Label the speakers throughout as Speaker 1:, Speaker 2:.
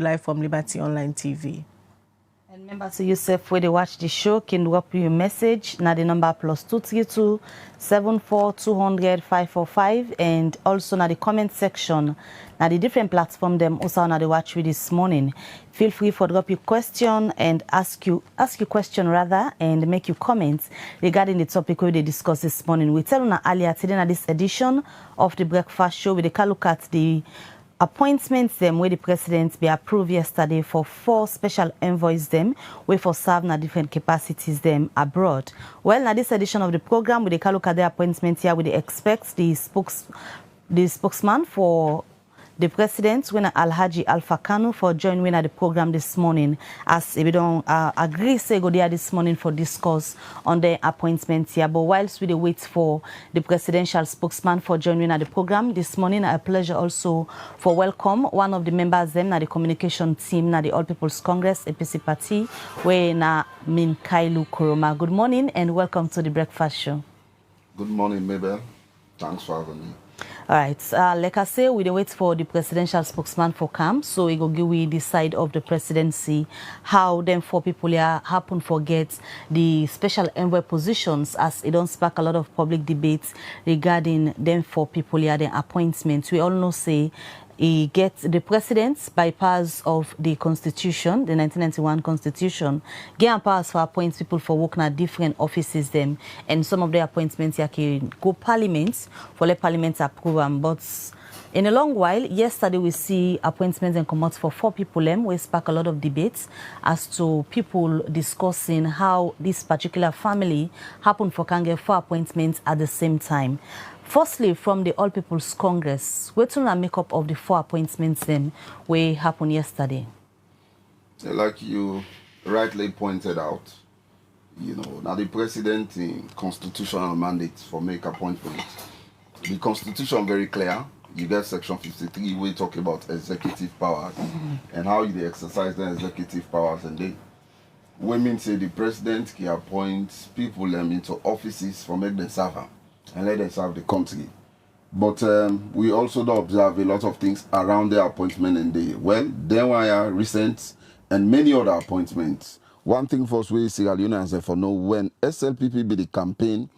Speaker 1: you live from Liberty Online TV.
Speaker 2: And remember to yourself where they watch the show can drop you a message. Now the number +232 74 200 545, and also now the comment section. Now the different platform them also now they watch with this morning. Feel free for drop your question and ask your question rather, and make your comments regarding the topic we they discuss this morning. We tell you earlier today in this edition of the breakfast show with the look at the appointments them where the president be approved yesterday for 4 special envoys them where for serve na different capacities them abroad. Well, now this edition of the program with the look at the appointment here we expect the spokesman for the president, when Alhaji Alpha Kanu, for joining at the program this morning, as we don't agree say go there this morning for discuss on the appointment here. But whilst we wait for the presidential spokesman for joining at the program this morning, a pleasure also for welcome one of the members them na the communication team na the All People's Congress APC party, where na Minkailu Kuroma. Good morning and welcome to the breakfast show.
Speaker 3: Good morning, Mabel. Thanks for having me.
Speaker 2: All right, like I say, we wait for the presidential spokesman for camp, so we go give we the side of the presidency, how them 4 people here happen forget the special envoy positions, as it don't spark a lot of public debates regarding them 4 people here, their appointments. We all know say he gets the president bypass of the constitution, the 1991 constitution, get powers for appoint people for working at different offices them, and some of the appointments here can go parliament for let parliament approve them. But in a long while, yesterday we see appointments and come out for 4 people them, we spark a lot of debates as to people discussing how this particular family happen for can get 4 appointments at the same time. Firstly, from the All People's Congress, what's the makeup of the 4 appointments then we happened yesterday?
Speaker 3: Like you rightly pointed out, now the president in constitutional mandates for make appointments. The constitution very clear. You get section 53, we talk about executive powers and how they exercise their executive powers, and women say the president can appoint people into offices for make them serve them and let them serve the country. But we also do observe a lot of things around the appointment and there were recent and many other appointments. One thing for us we Sierra Leone say for no, when SLPP be the campaign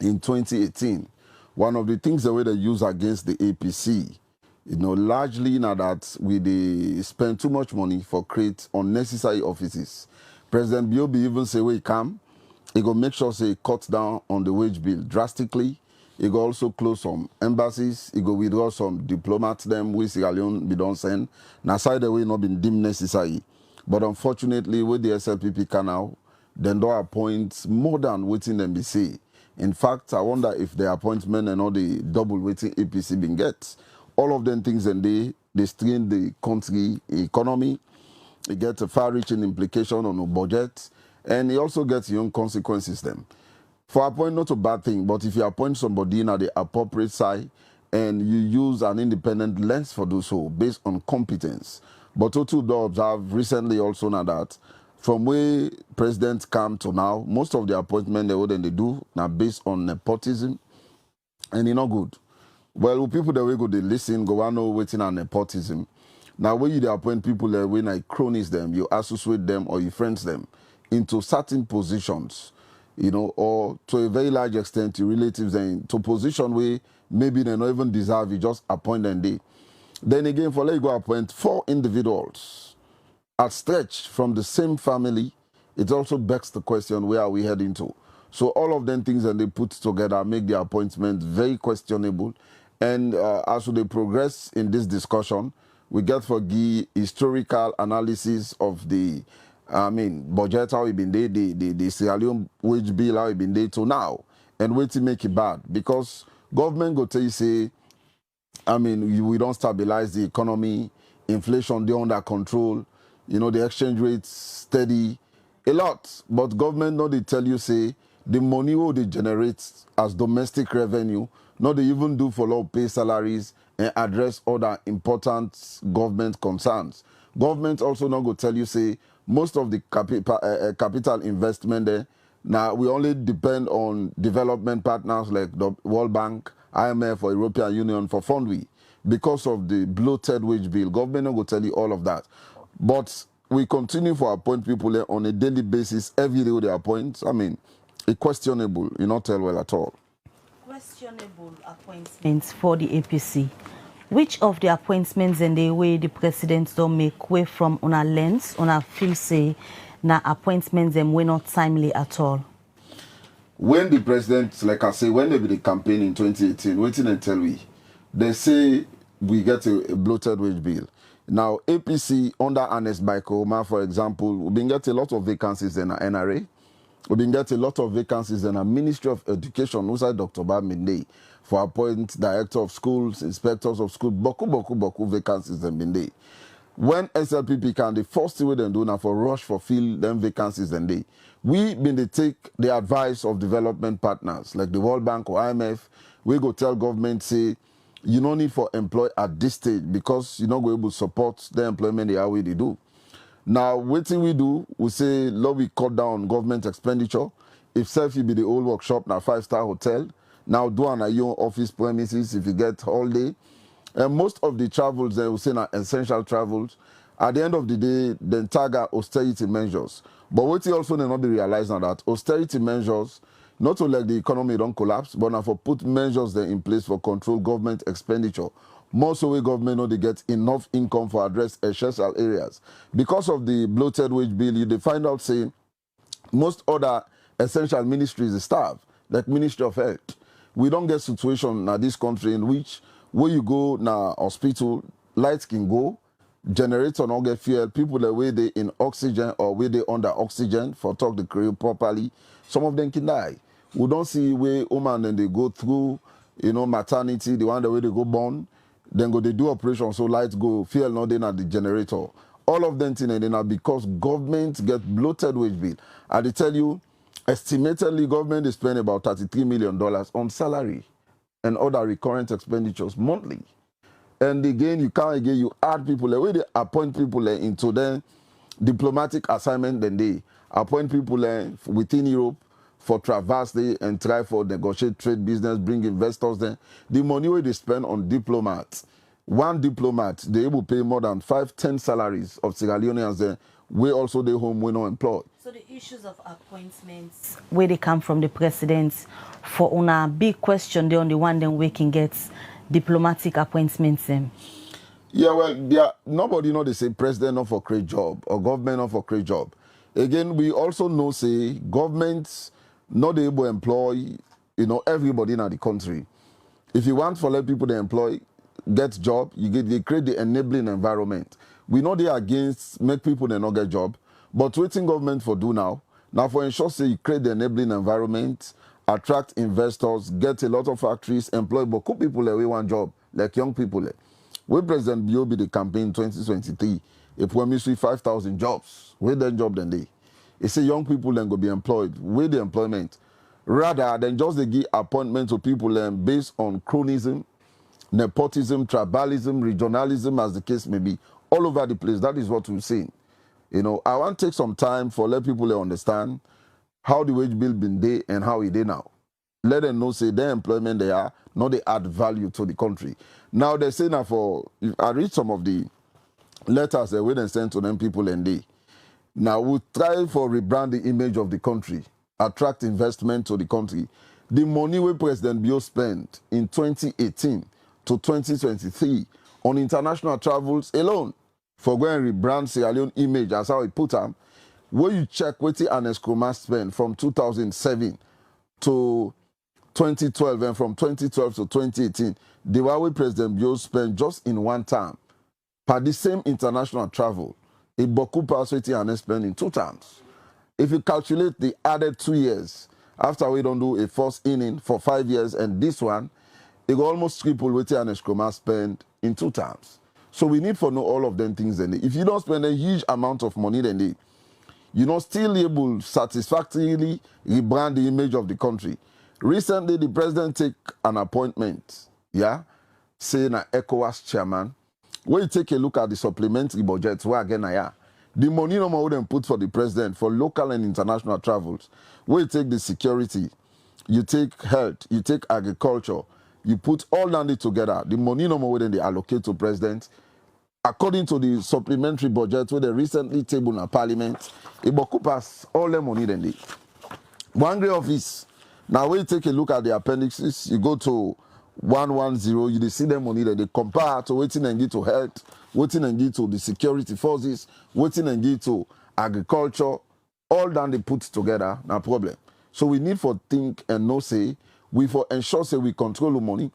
Speaker 3: in 2018, one of the things that they use against the APC, largely now that they spend too much money for create unnecessary offices. President Biobi even say we come, he go make sure say cut down on the wage bill drastically. He go also close some embassies. He go withdraw some diplomats them we Sierra Leone be don't send. Now side the way not been deemed necessary. But unfortunately with the SLPP canal, then don't appoint more than waiting them be say. In fact, I wonder if the appointment and all the double waiting APC been get. All of them things and they strain the country economy. It gets a far-reaching implication on the budget, and it also gets your own consequences then. For appoint, not a bad thing, but if you appoint somebody in at the appropriate side and you use an independent lens for do so based on competence. But also do observe recently also now that from where presidents come to now, most of the appointments they do now based on nepotism, and it's not good. Well, people that we go they listen, go on know waiting on nepotism. Now when you appoint people that when I cronies them, you associate them or you friends them into certain positions, or to a very large extent your relatives and to position where maybe they don't even deserve, you just appoint them. Then again, for let you go appoint 4 individuals at stretch from the same family, it also begs the question, where are we heading to? So all of them things that they put together make the appointment very questionable. And as they progress in this discussion, we get for the historical analysis of the, budget, how it been there, the Sierra Leone wage bill, how it been there to now, and wait to make it bad. Because government go tell you, say, we don't stabilize the economy, inflation, they're under control, the exchange rate steady, a lot. But government, no, they tell you, say, the money what they generate as domestic revenue, no, they even do for law pay salaries and address other important government concerns. Government also not go tell you, say, most of the capital investment there, now we only depend on development partners like the World Bank, IMF or European Union for funding. because of the bloated wage bill. Government will tell you all of that. But we continue to appoint people on a daily basis. Every day they appoint. I mean, it's questionable. You not tell well at all.
Speaker 2: Questionable appointments for the APC. Which of the appointments and the way the president don't make way from on a lens, on a feel say, na appointments them were not timely at all?
Speaker 3: When the president, like I say, when they be the campaign in 2018, waiting until they say we get a bloated wage bill. Now, APC under Ernest Baikoma, for example, we've been getting a lot of vacancies in our NRA. We've been getting a lot of vacancies in our Ministry of Education, inside Dr. Baminde, for appoint director of schools, inspectors of schools, boku vacancies in Binde. When SLPP can, the first thing we then do now for rush for fill them vacancies and they. We been to take the advice of development partners like the World Bank or IMF. We go tell government say you no need for employ at this stage because you're not going to support the employment the way they do. Now, what thing we do, we say, Lord, we cut down government expenditure. If self you be the old workshop, now 5-star hotel, now do on your office premises if you get holiday. And most of the travels, they will say, are essential travels. At the end of the day, then target austerity measures. But what you also need not be realized now that austerity measures, not to let the economy don't collapse, but now for put measures there in place for control government expenditure. More so we government know they get enough income for address essential areas. Because of the bloated wage bill, they find out say most other essential ministries is starved, like Ministry of Health. We don't get situation in this country in which where you go now hospital, lights can go, generator not get fuel, people the way they in oxygen or where they under oxygen for talk the career properly, some of them can die. We don't see where women then they go through, maternity, the one the way they go born, then go they do operation so lights go, fuel not then at the generator. All of them thing and then because government get bloated wage bill. I they tell you, estimatedly government is spending about $33 million on salary and other recurrent expenditures monthly. And again, you add people, the way they appoint people into their diplomatic assignment, then they appoint people within Europe for traverse day and try for negotiate trade business, bring investors there. The money where they spend on diplomats, one diplomat, they able to pay more than 5-10 salaries of Sierra Leoneans there, we also they home we not employed.
Speaker 2: So the issues of appointments, where they come from the presidents, for una big question, they on the one then we can get diplomatic appointments.
Speaker 3: Yeah, well, nobody know they say president not for create job or government not for create job. Again, we also know say governments not able to employ, everybody in the country. If you want for let people to employ, get job, they create the enabling environment. We know they are against make people they not get job, but waiting government for do now for ensure say you create the enabling environment, attract investors, get a lot of factories, employ but cool people we want job, like young people. When President Bio be the campaign in 2023, if we miss 5,000 jobs, where then job then they. He say young people then go be employed with the employment rather than just they give appointment to people based on chronism, nepotism, tribalism, regionalism, as the case may be, all over the place. That is what we're seeing. I want to take some time for let people understand how the wage bill been there and how it is now. Let them know say their employment they are, not they add value to the country. Now they say now I read some of the letters that we then send to them people and they. Now we try for rebrand the image of the country, attract investment to the country. The money we President Bio spent in 2018 to 2023 on international travels alone for going to rebrand Sierra Leone image as how he put them. When you check what the Ernest Baikoma spent from 2007 to 2012 and from 2012 to 2018, the way President Bio spent just in one time, per the same international travel, it boku pass what Ernest spent in 2 times. If you calculate the added 2 years, after we don't do a first inning for 5 years and this one, it will almost triple what Ernest Baikoma spent in 2 times. So we need to know all of them things. Then if you don't spend a huge amount of money, then you're not still able to satisfactorily rebrand the image of the country. Recently, the president take an appointment, saying an ECOWAS chairman. When you take a look at the supplementary budget, where again, the money no more than put for the president for local and international travels. When you take the security, you take health, you take agriculture,
Speaker 4: you put all that together, the money no more than they allocate to president. According to the supplementary budget where they recently tabled in Parliament, it will pass all the money than they. One great office. Now when you take a look at the appendixes, you go to 110, you see the money that they compare to waiting and get to health, waiting and get to the security forces, waiting and get to agriculture, all that they put together, no problem. So we need for think and no say, we for ensure say we control the money.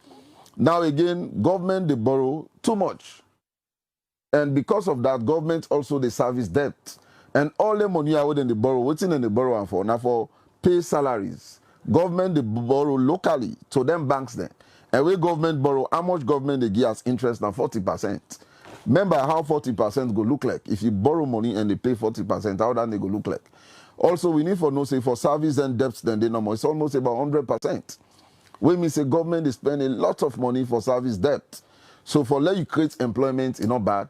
Speaker 4: Now again, government they borrow too much. And because of that, government also they service debt. And all the money are within the borrow, waiting in the borrow and for now for pay salaries. Government they borrow locally to them banks then. And where government borrow, how much government they give us interest now 40%. Remember how 40% go look like. If you borrow money and they pay 40%, how that they go look like. Also, we need for no say for service and debts then they know more. It's almost about 100%. When we say government is spending a lot of money for service debt. So for let you create employment, it's not bad.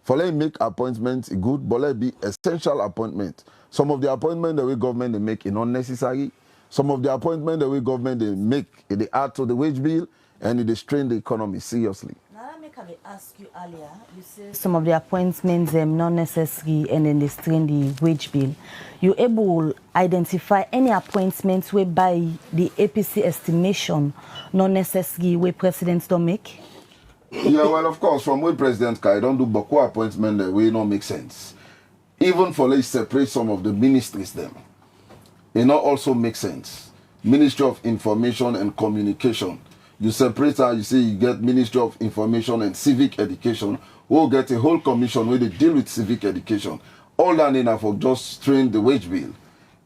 Speaker 4: For let you make appointments, it's good, but let it be essential appointment. Some of the appointments the way government they make is not necessary. Some of the appointments the way government they make, they add to the wage bill and they strain the economy seriously.
Speaker 2: Now I make ask you earlier, you say some of the appointments not necessary and then they strain the wage bill. You able to identify any appointments whereby the APC estimation not necessary where presidents don't make?
Speaker 4: Yeah, well, of course, from where President Kai don't do Boko appointment that way not make sense. Even for let's separate some of the ministries them, it not also make sense. Ministry of Information and Communication. You separate her, you say you get Ministry of Information and Civic Education, we'll get a whole commission where they deal with civic education. All that enough for just strain the wage bill.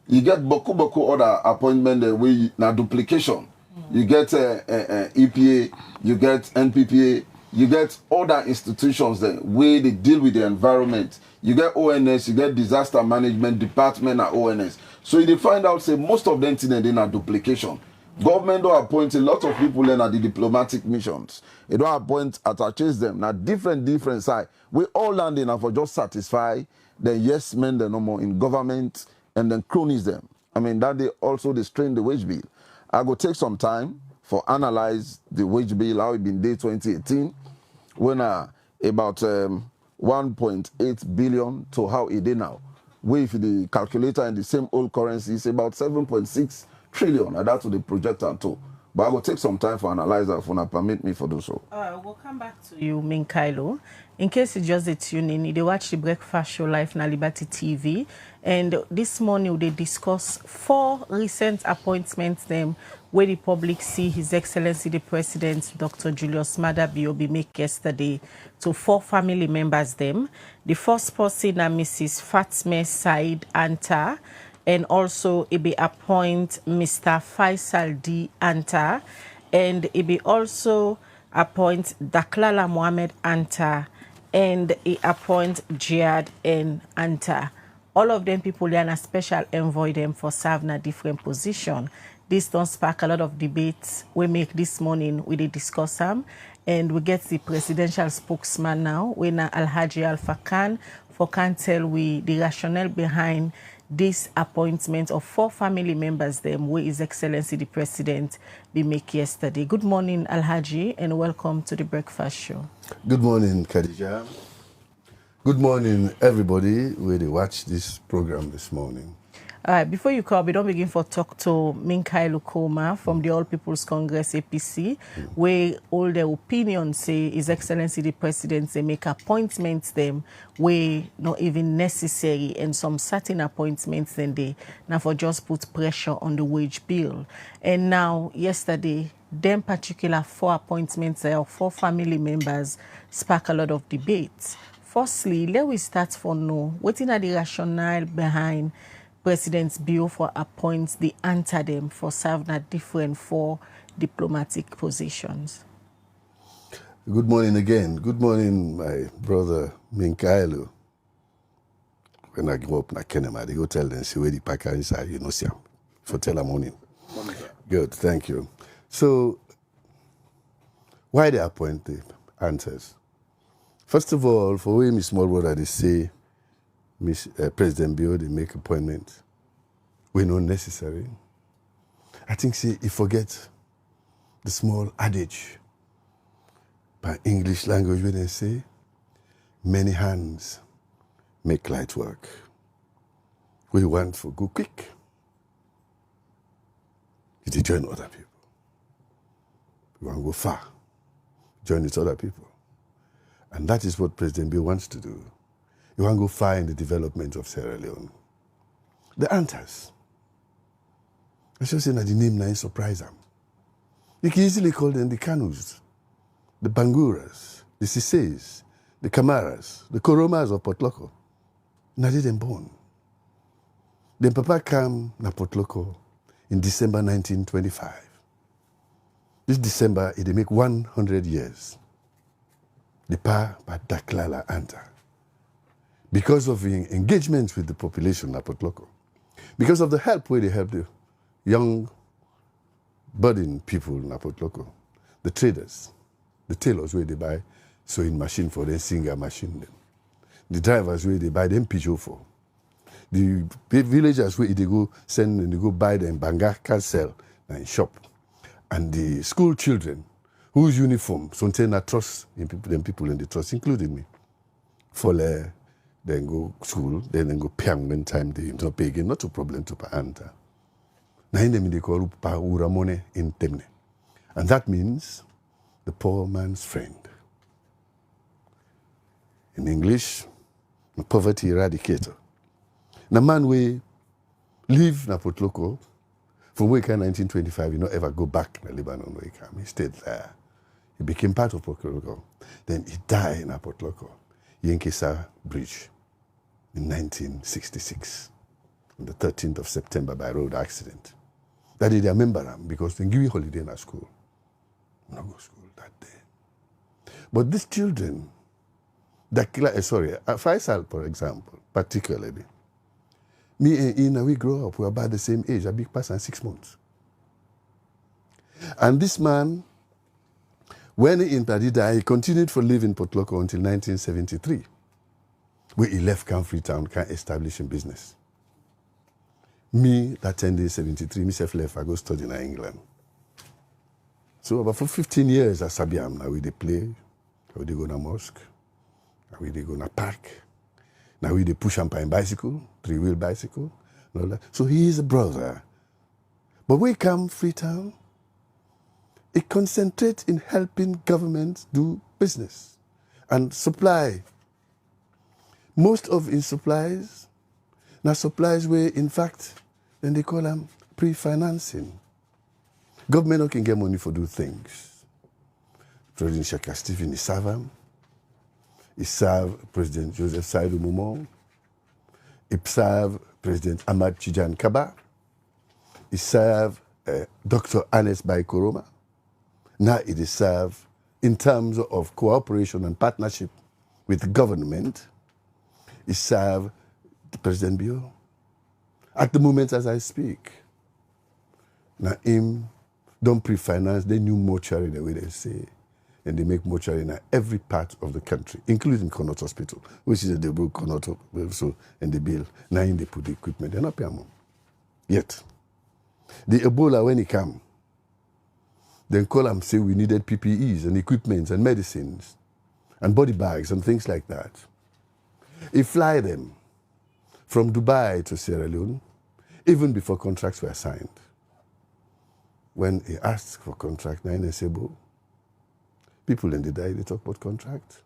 Speaker 4: You get Boko other appointment that way now duplication. You get EPA, you get NPPA, you get other institutions that where they deal with the environment. You get ONS, you get Disaster Management Department at ONS. So you find out, say, most of them things they are duplication. Government don't appoint a lot of people in at the diplomatic missions. They don't appoint attaches them. Now different side. We all land in for just satisfy the yes men the no more in government and then cronies them. I mean that they also they strain the wage bill. I go take some time for analyze the wage bill how it been day 2018 when about 1.8 billion to how it is now. We if the calculator in the same old currency is about 7.6 trillion and that's what the projector too. But I will take some time for analyze that for not permit me for do so.
Speaker 1: We'll come back to you, Minkailu. In case you just tune in, they watch the breakfast show live na Liberty TV. And this morning they discuss 4 recent appointments them where the public see His Excellency the President Dr. Julius Maada Bio make yesterday to 4 family members them. The first person are Mrs. Fatme Said Anta. And also, it be appoint Mr. Faisal D. Anta. And it be also appoint Daklala Mohammed Anta. And it appoint Jihad N. Anta. All of them people, they are a special envoy them for serving a different position. This don't spark a lot of debates. We make this morning, we discuss them. And we get the presidential spokesman now, when Alhaji Alpha Khan, for can tell we the rationale behind this appointment of 4 family members them where His Excellency the President be make yesterday. Good morning, Alhaji, and welcome to the breakfast show.
Speaker 5: Good morning, Khadija. Good morning, everybody where they watch this program this morning.
Speaker 1: Before you call, we don't begin for talk to Minkailu Koma from the All People's Congress APC, where all their opinions say His Excellency the President they make appointments them where not even necessary, and some certain appointments then they now for just put pressure on the wage bill. And now yesterday, them particular 4 appointments there, 4 family members spark a lot of debates. Firstly, let we start for no. What is the rationale behind President's bill for appoints the anta them for serving at different 4 diplomatic positions?
Speaker 5: Good morning again. Good morning, my brother Minkailu. When I go up na Kenema, they go tell them, see where the packer inside, you know, see, for tell them morning. Good, thank you. So, why they appoint the answers? First of all, for we, my small brother, they say, President Bio, they make appointments. We know necessary. I think, see, he forget the small adage by English language where they say, many hands make light work. We want to go quick. You join other people. We want to go far. Join with other people. And that is what President Bill wants to do. He wants to go far in the development of Sierra Leone. The Antas. I should say that the name now surprise them. You can easily call them the Kanus, the Banguras, the Siseys, the Kamaras, the Koromas of Potloko. Now they born. Then Papa came to Potloko in December 1925. This December, it make 100 years. The Pa Daklala Anta. Because of the engagement with the population of Potloko, because of the help where they help the young budding people in Potloko, the traders, the tailors where they buy sewing machine for them, singer machine them, the drivers where they buy them Peugeot for, the villagers where they go send and they go buy them banga can sell in shop, and the school children whose uniform something I trust in people in the trust, including me, for then go school, then go piang when time they not pay again, not a problem to Paanta. Now in them they call Pa Uramone in Temne. And that means the poor man's friend. In English, the poverty eradicator. The man we leave Potloko from Weka 1925, he not ever go back to Lebanon where he came. He stayed there. He became part of Potloko. Then he died in Potloko, Yenkesa Bridge, in 1966, on the 13th of September by road accident. That is, I remember him because they give you holiday in our school. No go school that day. But these children, Faisal, for example, particularly, me and Ina, we grow up, we're about the same age, a big person, 6 months. And this man, when he died, he continued for living in Potloko until 1973, where he left Freetown, can establish a business. Me, that 10 days, 73, myself left, I go study in England. So about for 15 years, at Sabiam, now we they play, now we they go to mosque, now we they go to park, now we they push and pine bicycle, 3-wheel bicycle, and all that. So he is a brother. But when we come Freetown, it concentrates in helping government do business and supply. Most of his supplies, now supplies where in fact, then they call them pre-financing. Government can get money for do things. President Shaka Stephen is served. He served President Joseph Saidu Momo. He served President Ahmad Chijan Kaba. He served Dr. Anes Bai Koroma. Now it is served in terms of cooperation and partnership with the government. He served President Bio. At the moment as I speak, now him don't pre-finance, they new mortuary the way they say. And they make mortuary in every part of the country, including Connaught Hospital, which is a Debro Connaught, so and they build. Now in they put the equipment, they're not paying yet. The Ebola, when it come, then call them, say we needed PPEs and equipments and medicines and body bags and things like that. He fly them from Dubai to Sierra Leone, even before contracts were signed. When he asked for contract, people in the day, they talk about contract.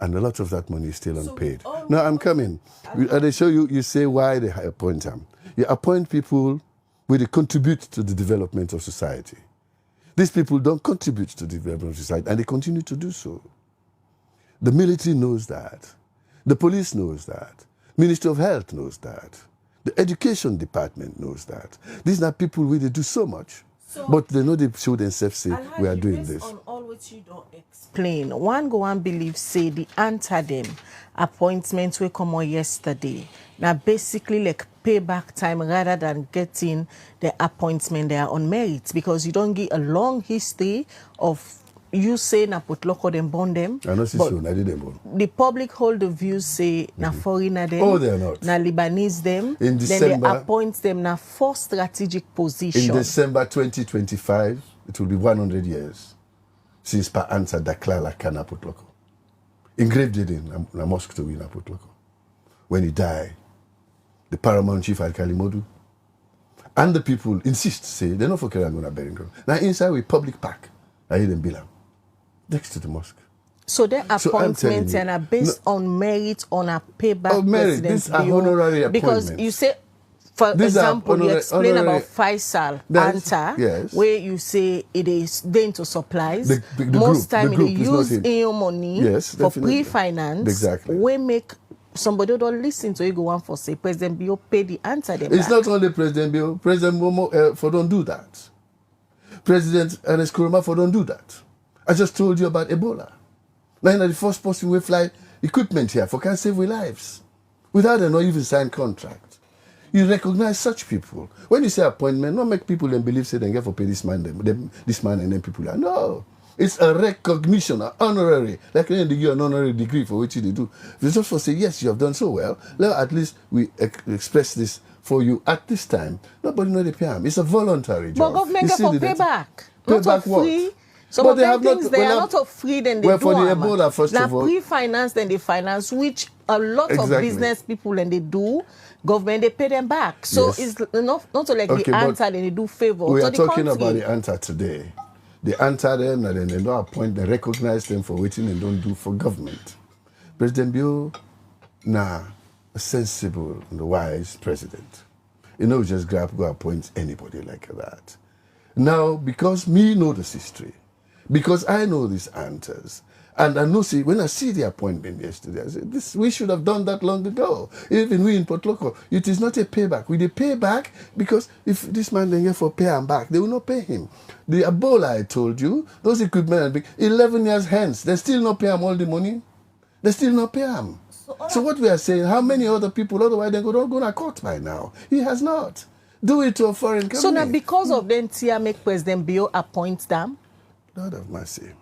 Speaker 5: And a lot of that money is still unpaid. No, I'm coming. They show you, you say why they appoint them. You appoint people where they contribute to the development of society. These people don't contribute to the development of society, and they continue to do so. The military knows that. The police knows that. Ministry of Health knows that. The education department knows that. These are people where they do so much. But they know they show themselves say, we are doing this.
Speaker 1: On all which you don't explain, one go and believe say the answer them appointments will come on yesterday. Now basically like payback time rather than getting the appointment there on merit, because you don't get a long history of you say na Potloko them bond them.
Speaker 5: I know so, I didn't bond.
Speaker 1: The public hold the view say na foreigner them.
Speaker 5: Oh, they're not.
Speaker 1: Na Lebanese them.
Speaker 5: In December,
Speaker 1: then they appoint them na 4 strategic positions.
Speaker 5: In December 2025, it will be 100 years since Pa answered Daklala Kana Putloko. Engraved it in a mosque to win Putloko. When he died, the paramount chief Alkali Modu and the people insist, say, they're not for Kerangona Beringo. Now inside we public park, I hear them Bilam, next to the mosque.
Speaker 1: So their appointments are based on merit on a payback
Speaker 5: merit. These are honorary appointments.
Speaker 1: Because you say, for example, you explain about Faisal Anta,
Speaker 5: yes,
Speaker 1: where you say it is then to supplies.
Speaker 5: The
Speaker 1: Most time
Speaker 5: they
Speaker 1: use in your money for pre-finance.
Speaker 5: Exactly.
Speaker 1: We make somebody who don't listen to you go on for say President Bio pay the answer them.
Speaker 5: It's not only President Bio, President Momo for don't do that. President Ernest Kuruma for don't do that. I just told you about Ebola. Now the first person will fly equipment here for can save our lives without a not even signed contract. You recognize such people. When you say appointment, not make people then believe say they get for pay this man, this man and then people are no. It's a recognition, an honorary, like when they give an honorary degree for what they do. They just for say, yes, you have done so well. Let at least we express this for you at this time. Nobody know the PM. It's a voluntary job.
Speaker 1: But government get for payback.
Speaker 5: Payback
Speaker 1: not free.
Speaker 5: What?
Speaker 1: Some
Speaker 5: but
Speaker 1: of them things they are not of free, then they
Speaker 5: well,
Speaker 1: do
Speaker 5: for the Ebola, first of all.
Speaker 1: Pre-finance, then they finance, which a lot of business people and they do. Government, they pay them back. So yes. It's not like the answer, then they do favor.
Speaker 5: We are talking about the answer today. They answer them and then they don't appoint, they recognize them for waiting and don't do for government. President Bio, a sensible and wise president. You know, just go appoint anybody like that. Now, because me know this history, because I know these answers, and I know, see, when I see the appointment yesterday, I said, we should have done that long ago. Even we in Potloko, it is not a payback. We pay back because if this man didn't get for pay and back, they will not pay him. The Ebola, I told you, those equipment, 11 years hence, they still not pay him all the money. They still not pay him. So what we are saying, how many other people, otherwise they don't go to court by now? He has not. Do it to a foreign company.
Speaker 1: So now because of them, Tia make President Bio appoint them?
Speaker 5: Lord have mercy.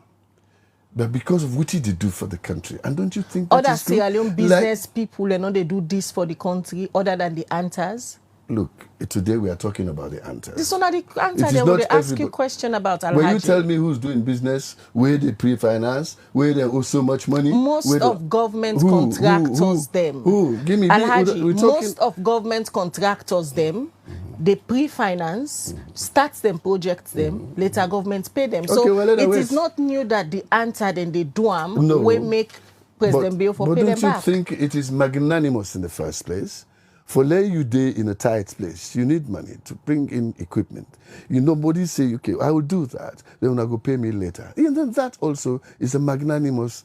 Speaker 5: But because of what he did do for the country, and don't you think that
Speaker 1: other Sierra Leone business people, you know, they do this for the country, other than the Antas?
Speaker 5: Look, today we are talking about the Antas.
Speaker 1: This is not the Antas. They will ask you a question about Alhaji.
Speaker 5: When you tell me who's doing business, where they pre-finance, where they owe so much money.
Speaker 1: Most of government contractors them.
Speaker 5: Who? Give me
Speaker 1: Alhaji, most of government contractors them. They pre-finance, starts them, projects them, later government pay them. So it is not new that the answer then they do them, we make President Bio for pay them back.
Speaker 5: But don't you think it is magnanimous in the first place? For lay you day in a tight place, you need money to bring in equipment. You nobody say, okay, I will do that. They will not go pay me later. And then that also is a magnanimous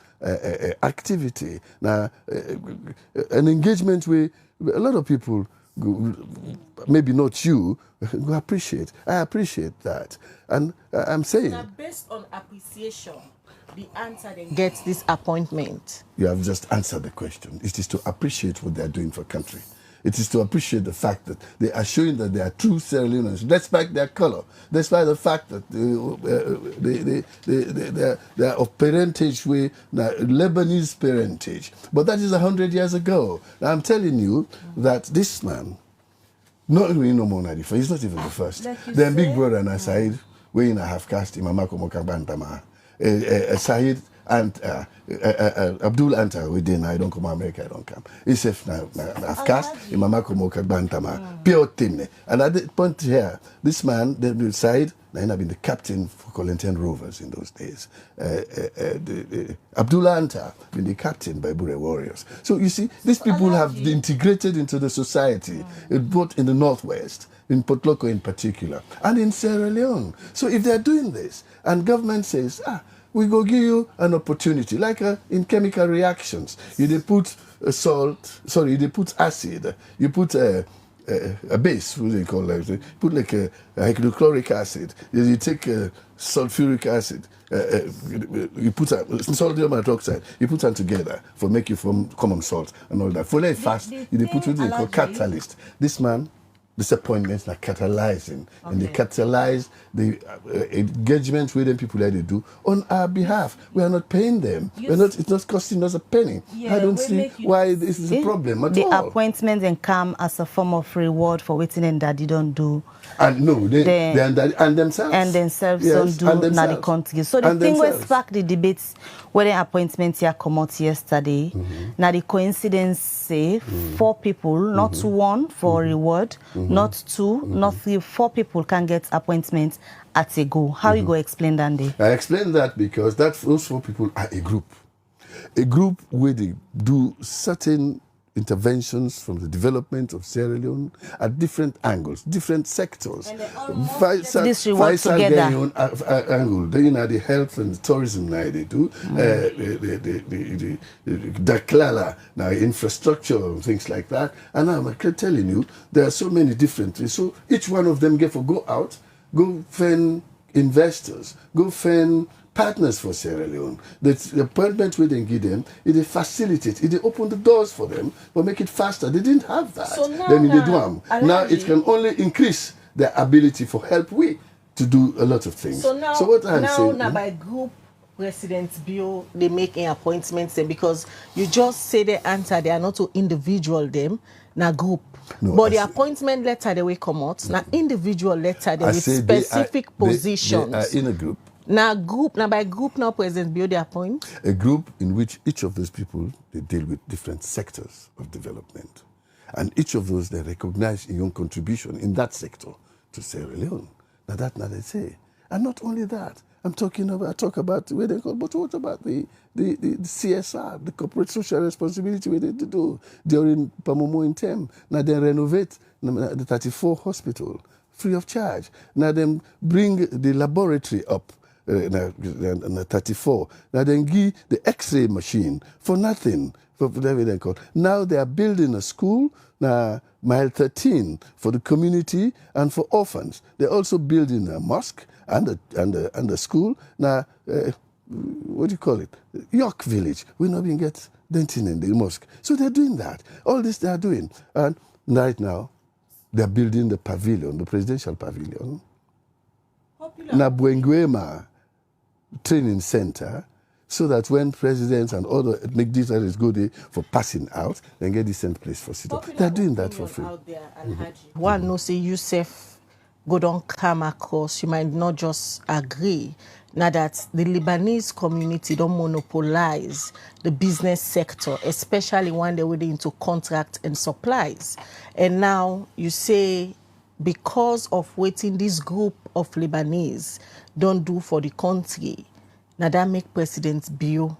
Speaker 5: activity. Now, an engagement where a lot of people, maybe not you, go appreciate. I appreciate that. And I'm saying...
Speaker 1: Now, based on appreciation, the answer then gets this appointment.
Speaker 5: You have just answered the question. It is to appreciate what they are doing for country. It is to appreciate the fact that they are showing that they are true Sierra Leoneans, despite their color, despite the fact that they are of parentage, Lebanese parentage. But that is 100 years ago. Now, I'm telling you that this man, not really no more than he's not even the first. Then big brother and Said, we in a half caste, Imamako Mokabantama, Said and Abdul Anta, we didn't, I don't come to America, I don't come. He said, half caste, Imamako Mokabantama, pure team. And at the point here, this man, the Said, I have been the captain for Colentian Rovers in those days. Abdullah Anta been the captain by Bure Warriors. So you see, these people have integrated into the society, both in the Northwest, in Potloko in particular, and in Sierra Leone. So if they're doing this, and government says, we go give you an opportunity, like in chemical reactions. They put they put acid, you put a base, what do they call it? You put like a hydrochloric acid, you take sulfuric acid, you put sodium hydroxide, you put them together for make you form common salt and all that. For like fast, you put what they call catalyst. This man, these appointments are catalyzing, and they catalyze the engagement with the people that they do on our behalf. We are not paying them. It's not costing us a penny. I don't see why this is a problem at all.
Speaker 2: The appointments then come as a form of reward for waiting and that they don't do.
Speaker 5: And no, they and themselves.
Speaker 2: And themselves don't do na the country. So the thing was spark the debates where the appointments here come out yesterday. Now the coincidence say 4 people, not 1 for reward, not 2, not 3, 4 people can get appointments at a go. How you go explain that day?
Speaker 5: I explain that because those 4 people are a group. A group where they do certain interventions from the development of Sierra Leone at different angles, different sectors.
Speaker 2: And they almost get this reward together.
Speaker 5: Angle, the health and tourism now they do, the Daklala, now infrastructure and things like that. And I'm telling you, there are so many different things. So each one of them go out, go find investors, go find partners for Sierra Leone. The appointment we didn't give them, it facilitate, it open the doors for them, but make it faster. They didn't have that. So now it can only increase their ability for help to do a lot of things.
Speaker 1: So now,
Speaker 5: what I'm saying,
Speaker 1: now by group President Bio, they making appointments them because you just say the answer, they are not to individual them, now group. No, but the appointment letter they will come out, now individual letter they with specific positions.
Speaker 5: They are in a group.
Speaker 1: Now by group now President Bio they appoint?
Speaker 5: A group in which each of those people, they deal with different sectors of development. And each of those, they recognize your own contribution in that sector to Sierra Leone. Now they say. And not only that, I talk about where they call, but what about the CSR, the corporate social responsibility where they do during Pamomo in Tem. Now they renovate the 34 hospital free of charge. Now they bring the laboratory up. 34. Now then give the X-ray machine for nothing. Now they are building a school, mile 13, for the community and for orphans. They're also building a mosque and a school. Now, what do you call it? York Village. We're not going to get denting in the mosque. So they're doing that. All this they are doing. And right now, they're building the pavilion, the presidential pavilion. Na Buenguema training center, so that when presidents and other dignitaries go there for passing out, they get decent place for sit-up. They're doing that for free.
Speaker 1: One no say Yusuf go don't come across, you might not just agree now that the Lebanese community don't monopolize the business sector, especially when they're into contract and supplies. And now you say because of waiting this group of Lebanese don't do for the country, now that make President Bio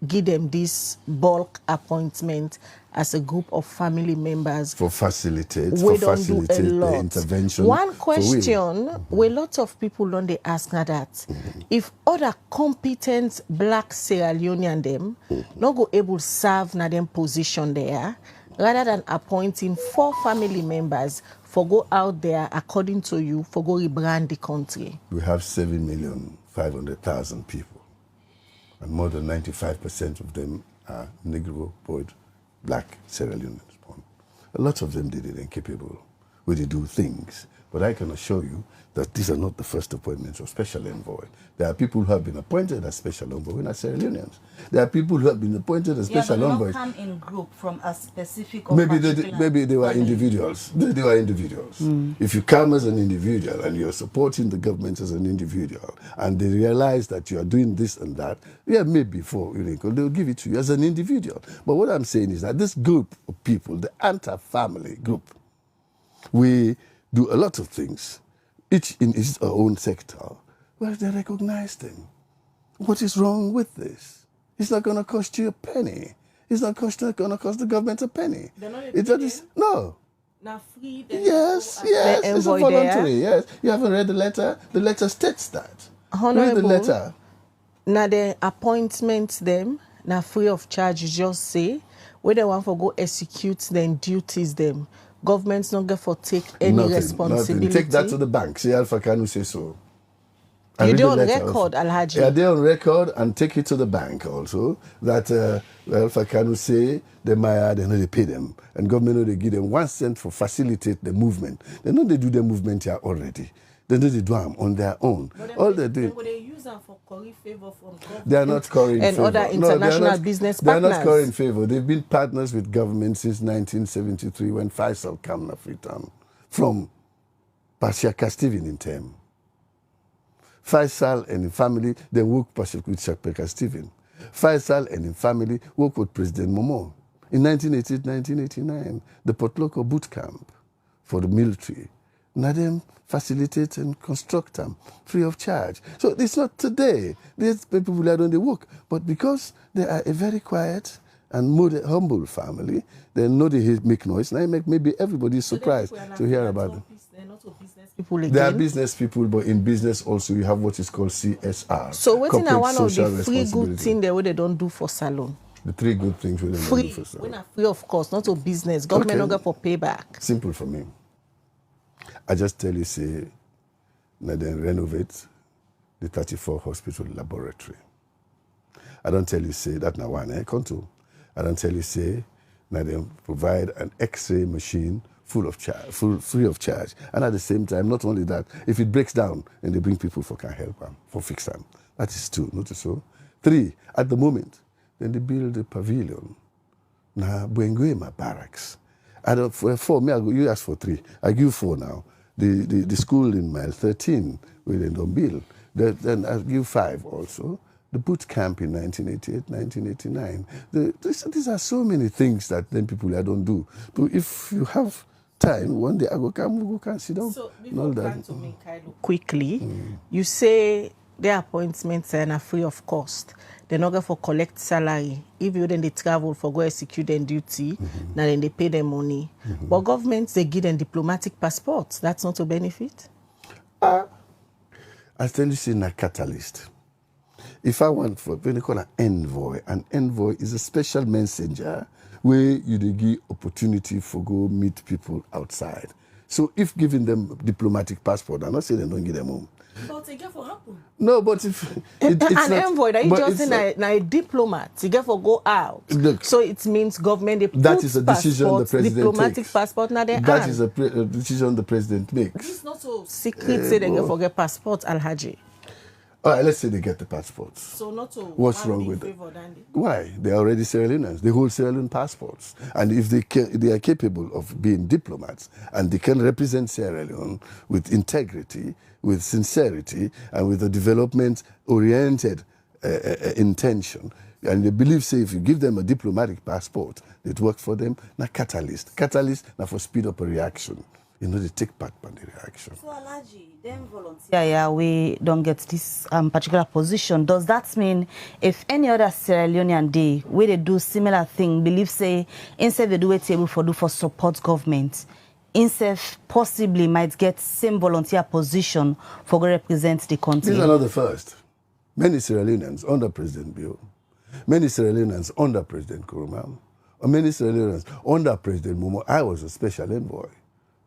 Speaker 1: give them this bulk appointment as a group of family members
Speaker 5: for facilitate the intervention.
Speaker 1: One question where lots of don't they ask now that if other competent black Sierra Leonean them not go able serve na them position there, rather than appointing 4 family members for go out there according to you for go rebrand the country.
Speaker 5: We have 7,500,000 people, and more than 95% of them are Negro, Boyd, black Sierra Leoneans. A lot of them did it incapable, where they do things. But I can assure you that these are not the first appointments of special envoy. There are people who have been appointed as special envoy who are Sierra Leoneans. There are people who have been appointed as special envoys.
Speaker 2: But not come in group from a specific.
Speaker 5: Maybe they were individuals. They were individuals. If you come as an individual and you're supporting the government as an individual, and they realize that you are doing this and that, maybe they'll give it to you as an individual. But what I'm saying is that this group of people, the anti-family group, we do a lot of things, each in its own sector, where they recognize them. What is wrong with this? It's not going to cost you a penny. It's not going to cost the government a penny. No.
Speaker 1: Now free.
Speaker 5: Yes. It's a voluntary. Yes. You haven't read the letter. The letter states that.
Speaker 1: Honorable,
Speaker 5: read the letter.
Speaker 1: Now the appointments them now free of charge. You just say where they want to go execute them duties them. Government's not going to take any responsibility.
Speaker 5: Nothing. Take that to the bank. See Alpha Kanu say so.
Speaker 1: You do on record, Alhaji.
Speaker 5: Yeah, they're on record and take it to the bank also. That, well, Fakanu say, they know they pay them. And government know they give them 1 cent for facilitate the movement. They know they do the movement here already. They know they do them on their own. All they do.
Speaker 1: They use them for curry favor from government.
Speaker 5: They are not currying
Speaker 1: and
Speaker 5: favor.
Speaker 1: Other international business partners.
Speaker 5: They are not currying favor. They've been partners with government since 1973 when Faisal came to Freetown from Pashaka Steven in term. Faisal and his family, they work with Shakpeka Stephen. Faisal and his family work with President Momo. In 1988, 1989, the Potloko boot camp for the military. Now them facilitate and construct them free of charge. So it's not today. These people who are doing the work. But because they are a very quiet and humble family, they know they make noise. Now maybe everybody is surprised to hear about them.
Speaker 1: They're not business people again.
Speaker 5: They are business people, but in business also you have what is called CSR.
Speaker 1: So what's now one of the three good things that they don't do for salon? The
Speaker 5: three good things we don't do for salon.
Speaker 1: When are free, of course, not to business. Government not go for payback.
Speaker 5: Simple for me. I just tell you, say, now then renovate the 34 hospital laboratory. I don't tell you, say, that now one, contour. I don't tell you, say, now then provide an X-ray machine free of charge. And at the same time, not only that, if it breaks down and they bring people for can help them, for fix them. That is 2, not so. 3, at the moment, then they build a pavilion. Now, Buenguema barracks. I don't, for 4, you ask for 3. I give 4 now. The school in mile 13, where they don't build. Then I give 5 also. The boot camp in 1988, 1989. These are so many things that then people don't do. But if you have time, one day I go come, we go sit down.
Speaker 1: So before come to Minkailu quickly, you say their appointments are free of cost. They're not going for collect salary. If you then they travel for go execute their duty, now then they pay them money. But governments, they give them diplomatic passports. That's not a benefit?
Speaker 5: I tell you, say a catalyst. If I want for what they call an envoy is a special messenger where you give opportunity for go meet people outside. So if giving them diplomatic passport, I'm not saying they don't give them home.
Speaker 1: But it get for happen.
Speaker 5: No, but if it's
Speaker 1: an
Speaker 5: not,
Speaker 1: envoy, that you just say a diplomat, you get for go out.
Speaker 5: Look,
Speaker 1: so it means government they
Speaker 5: that is a decision the president
Speaker 1: diplomatic
Speaker 5: takes.
Speaker 1: Passport now they
Speaker 5: that is a decision the president makes.
Speaker 1: It's not so secret say they get for get passport, Alhaji.
Speaker 5: All right, let's say they get the passports.
Speaker 1: So not to
Speaker 5: what's wrong with it? Why? They are already Sierra Leoneans. They hold Sierra Leone passports. And if they are capable of being diplomats and they can represent Sierra Leone with integrity, with sincerity, and with a development-oriented intention, and they believe, say, if you give them a diplomatic passport, it works for them, now catalyst. Catalyst, now for speed up a reaction. You know, they take part in the reaction.
Speaker 2: So, Alaji, them volunteer, we don't get this particular position. Does that mean if any other Sierra Leonean day where they do similar thing, believe, say, instead they do a table for support government, instead possibly might get same volunteer position for to represent the country?
Speaker 5: These are not the first. Many Sierra Leoneans under President Bio, many Sierra Leoneans under President Kuruma, or many Sierra Leoneans under President Momo. I was a special envoy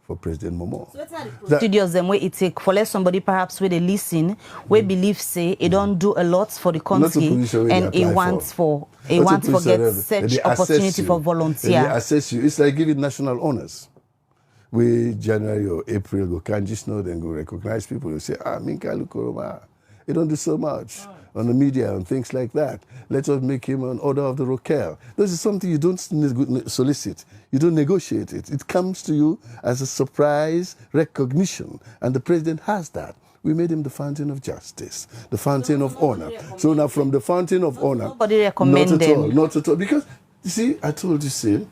Speaker 5: for President Momo.
Speaker 2: So procedures them where it take for let somebody perhaps where they listen, where believe say it don't do a lot for the country and it wants for get such opportunity for volunteer.
Speaker 5: They assess you. It's like giving national honors. We January or April go can't just know then go recognize people. You say, Minkailu Kuruma. He don't do so much on the media and things like that. Let us make him an Order of the Roquel. This is something you don't solicit. You don't negotiate it. It comes to you as a surprise recognition. And the president has that. We made him the fountain of justice, the fountain of honor. So now from the fountain of honor,
Speaker 2: nobody recommend them.
Speaker 5: Not at all. Because, you see, I told you, say,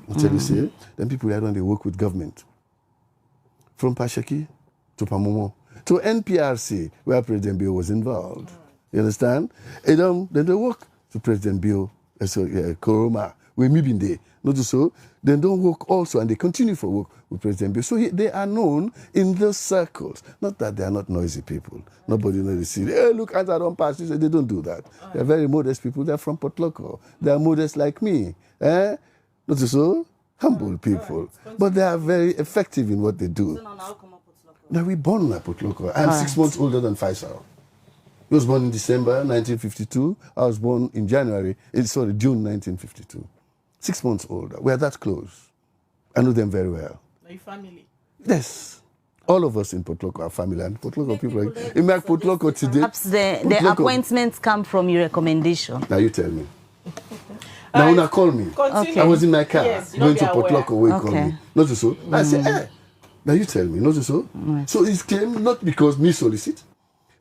Speaker 5: then people here don't they work with government. From Pashaki to Pamomo to NPRC, where President Bio was involved. You understand? And then they work to President Bio, Kuruma, where me been there. Not so. Then don't work also, and they continue for work with President Bio. So they are known in those circles. Not that they are not noisy people. Nobody knows. They see, hey, look, as I don't pass. They don't do that. They're very modest people. They're from Potloko. They are modest like me. Not so. Humble people. But they are very effective in what they do. Now we born in Potloko. I'm 6 months older than Faisal. He was born in December 1952. I was born in June 1952. 6 months older. We are that close. I know them very well.
Speaker 1: Are you family?
Speaker 5: Yes. All of us in Potloko are family, and Potloko people like in my Potloko today.
Speaker 2: Perhaps the appointments come from your recommendation.
Speaker 5: Now you tell me. Now when I call me,
Speaker 1: Continue.
Speaker 5: I was in my car
Speaker 1: Yes,
Speaker 5: going to Potloko where he called
Speaker 2: Okay.
Speaker 5: me. Not so. I said, eh. Now you tell me, not so. So it came not because me solicit,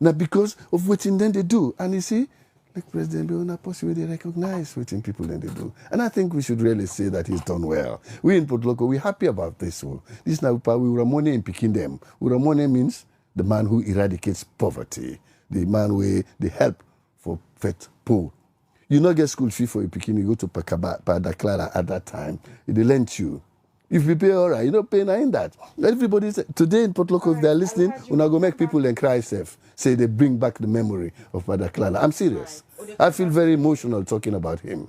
Speaker 5: not because of what then they do. And you see, like President Biona possibly they recognize what people then they do. And I think we should really say that he's done well. We in Potloko, we're happy about this one. This now we Ramone in picking them. Ramone means the man who eradicates poverty, the man who the help for fat poor. You not get school fee for a picking, you go to Padaklala at that time. They lend you. If you pay all right, you don't pay in that. Everybody today in Potloko, if they're listening, we're not going to make people and cry safe. Say they bring back the memory of Padaklala. I'm serious. I feel very emotional talking about him.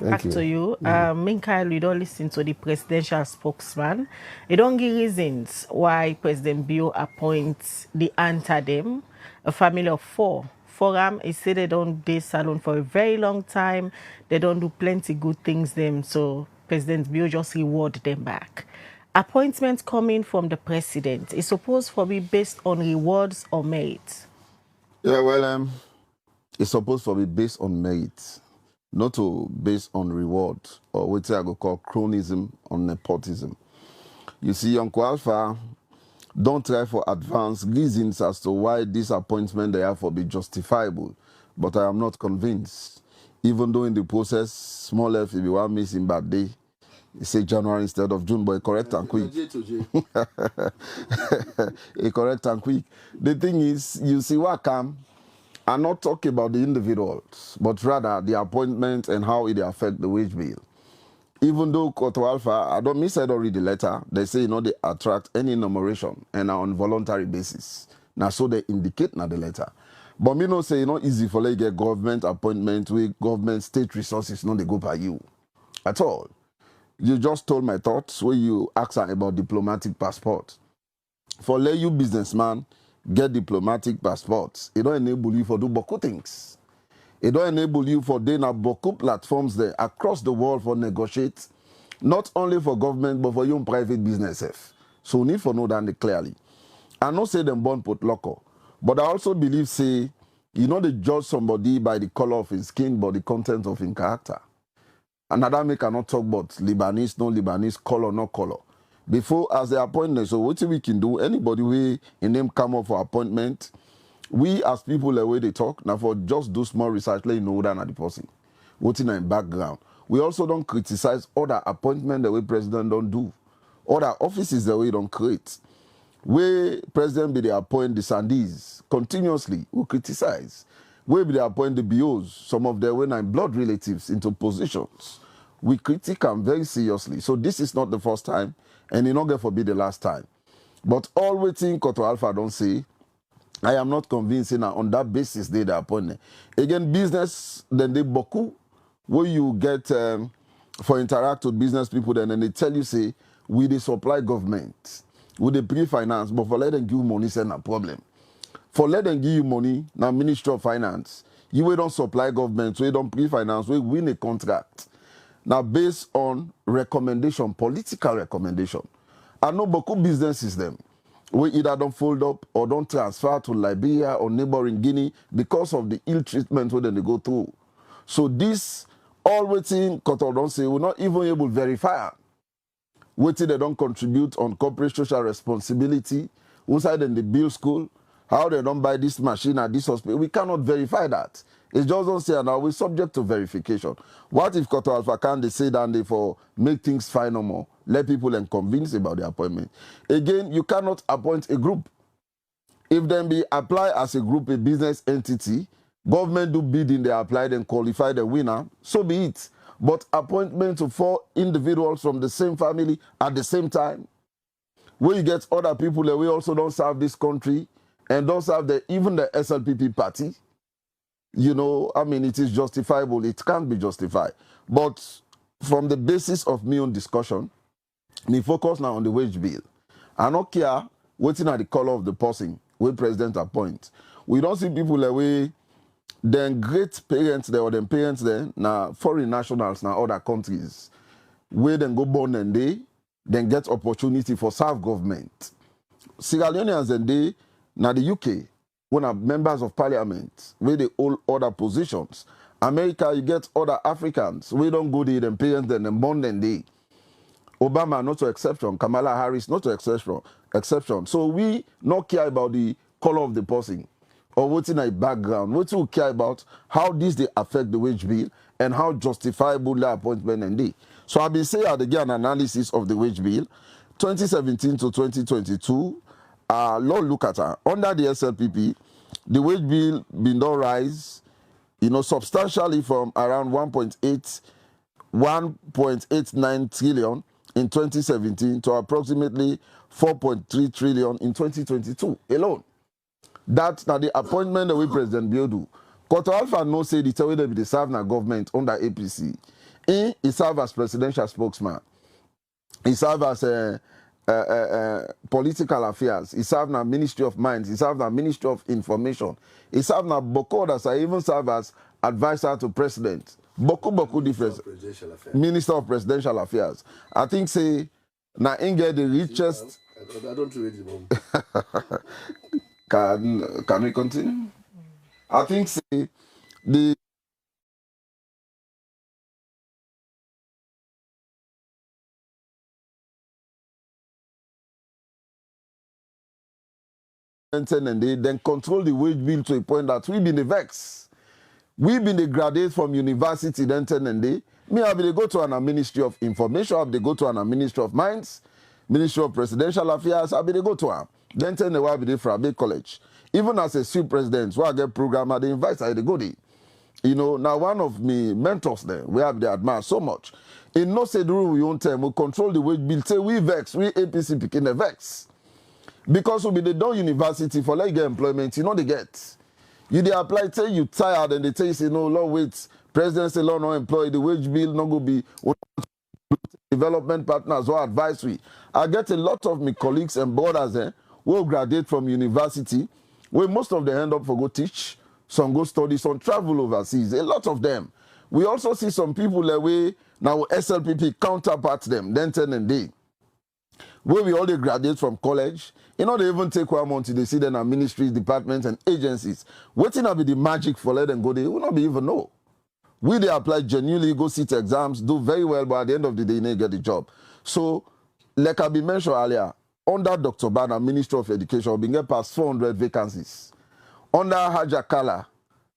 Speaker 1: Back to you. Minkailu, you don't listen to the presidential spokesman. You don't give reasons why President Bio appoints the Antadem, a family of 4. For them, he said they don't date salon for a very long time. They don't do plenty good things them. So President Bio just reward them back. Appointments coming from the president is supposed to be based on rewards or merit.
Speaker 4: Yeah, well, it's supposed to be based on merit, not to based on reward, or what I go call chronism or nepotism. You see, Uncle Alpha, don't try for advanced reasons as to why this appointment therefore be justifiable, but I am not convinced. Even though in the process, small f will be one missing bad day. You say January instead of June, but correct and quick. Correct and quick. The thing is, you see what come. I'm not talking about the individuals, but rather the appointment and how it affect the wage bill. Even though Koto Alpha, I don't miss already the letter, they say they attract any enumeration and are on voluntary basis. Now so they indicate now the letter. But me no say easy for like get government appointment with government state resources, they go by you. At all. You just told my thoughts when you asked about diplomatic passport. For let you businessman get diplomatic passports, it don't enable you for do beaucoup things. It don't enable you for doing beaucoup platforms there across the world for negotiate, not only for government but for your own private business. So we need to know that clearly. I not say them born put local, but I also believe say they judge somebody by the color of his skin, but the content of his character. Another me cannot talk about Lebanese, no Lebanese, color, no color. Before, as the appointment, so what we can do, anybody we in them come up for appointment, we as people the way they talk, now for just do small research, let you know that the person. What's in the background. We also don't criticize other appointment the way president don't do. Other offices the way don't create. Where president be they appoint the Sandis continuously, we criticize. Where be they appoint the BOs, some of their when blood relatives into positions. We critique them very seriously. So this is not the first time, and it not going to be the last time. But all waiting Koto Alpha don't say, I am not convinced that on that basis they appoint. Again, business, then they beaucoup, where you get for interact with business people, then they tell you, say, we they supply government, we they pre-finance, but for let them give you money, it's a problem. For let them give you money, now Ministry of Finance, you will don't supply government, so you don't pre-finance, we win a contract. Now, based on recommendation, political recommendation, I know beaucoup businesses them, we either don't fold up or don't transfer to Liberia or neighboring Guinea because of the ill treatment where they go through. So this, all waiting, Koto don't say, we're not even able to verify. Waiting they don't contribute on corporate social responsibility, inside in the bill school, how they don't buy this machine at this hospital. We cannot verify that. It just don't say now we're subject to verification. What if Koto Alpha can they say that they for make things fine no more? Let people and convince about the appointment. Again, you cannot appoint a group. If then be apply as a group, a business entity, government do bidding, they apply and qualify the winner, so be it. But appointment to 4 individuals from the same family at the same time, where you get other people that we also don't serve this country and don't serve even the SLPP party, it is justifiable. It can't be justified. But from the basis of my own discussion, me focus now on the wage bill. I don't care waiting at the color of the person, where president appoint. We don't see people like we then great parents there or then parents there now foreign nationals now other countries where then go born and they then get opportunity for serve government. Sierra Leoneans and they now the UK when are members of parliament where they hold other positions. America you get other Africans we don't go there then parents then born and they. Obama not to exception, Kamala Harris not to exception. So we not care about the color of the person or what's in a background. What we care about how this they affect the wage bill and how justifiable the appointment and they. So I've been saying again analysis of the wage bill 2017 to 2022. Lord look at her under the SLPP, the wage bill been not rise, substantially from around 1.89 trillion in 2017 to approximately 4.3 trillion in 2022 alone. That's now the appointment that we President Biodu. Koto Alpha no say the way they serve na government under APC. He serve as presidential spokesman. He serve as political affairs. He serve na Ministry of Mines. He serve na Ministry of Information. He serve na Bokodas. I even serve as advisor to president. Boku difference. Minister of Presidential Affairs. I think say na get the richest.
Speaker 5: I don't read the bomb.
Speaker 4: Can we continue? I think say the and they then control the wage bill to a point that we been the vex. We been the graduate from university then and day. Me have to go to an Ministry of Information, have to go to an Ministry of Mines, Ministry of Presidential Affairs, have to go to her. Then they will be there for a big college. Even as a sub president, who I get programmer, they invite I to go there. Now one of me mentors there, we have they admire so much. In no say the rule we own time, we control the wage bill, say we vex, we APC picking the vex. Because we be the done university for like get employment, they get. You they apply, say you tired, and they tell you, say, no, Lord, wait, president say, Lord, no employee, the wage bill not going to be development partners or advisory. I get a lot of my colleagues and brothers who graduate from university, where most of them end up for go teach, some go study, some travel overseas, a lot of them. We also see some people that way, now SLPP counterparts them, then 10 and day. Where we all they graduate from college, they even take 1 month to they see them at ministries, departments, and agencies. Waiting to be the magic for let them go there, we not be even know. We they apply genuinely, go sit exams, do very well, but at the end of the day, they get the job. So, like I been mentioned earlier, under Dr. Bana, Minister of Education, we get past 400 vacancies. Under Haja Kala,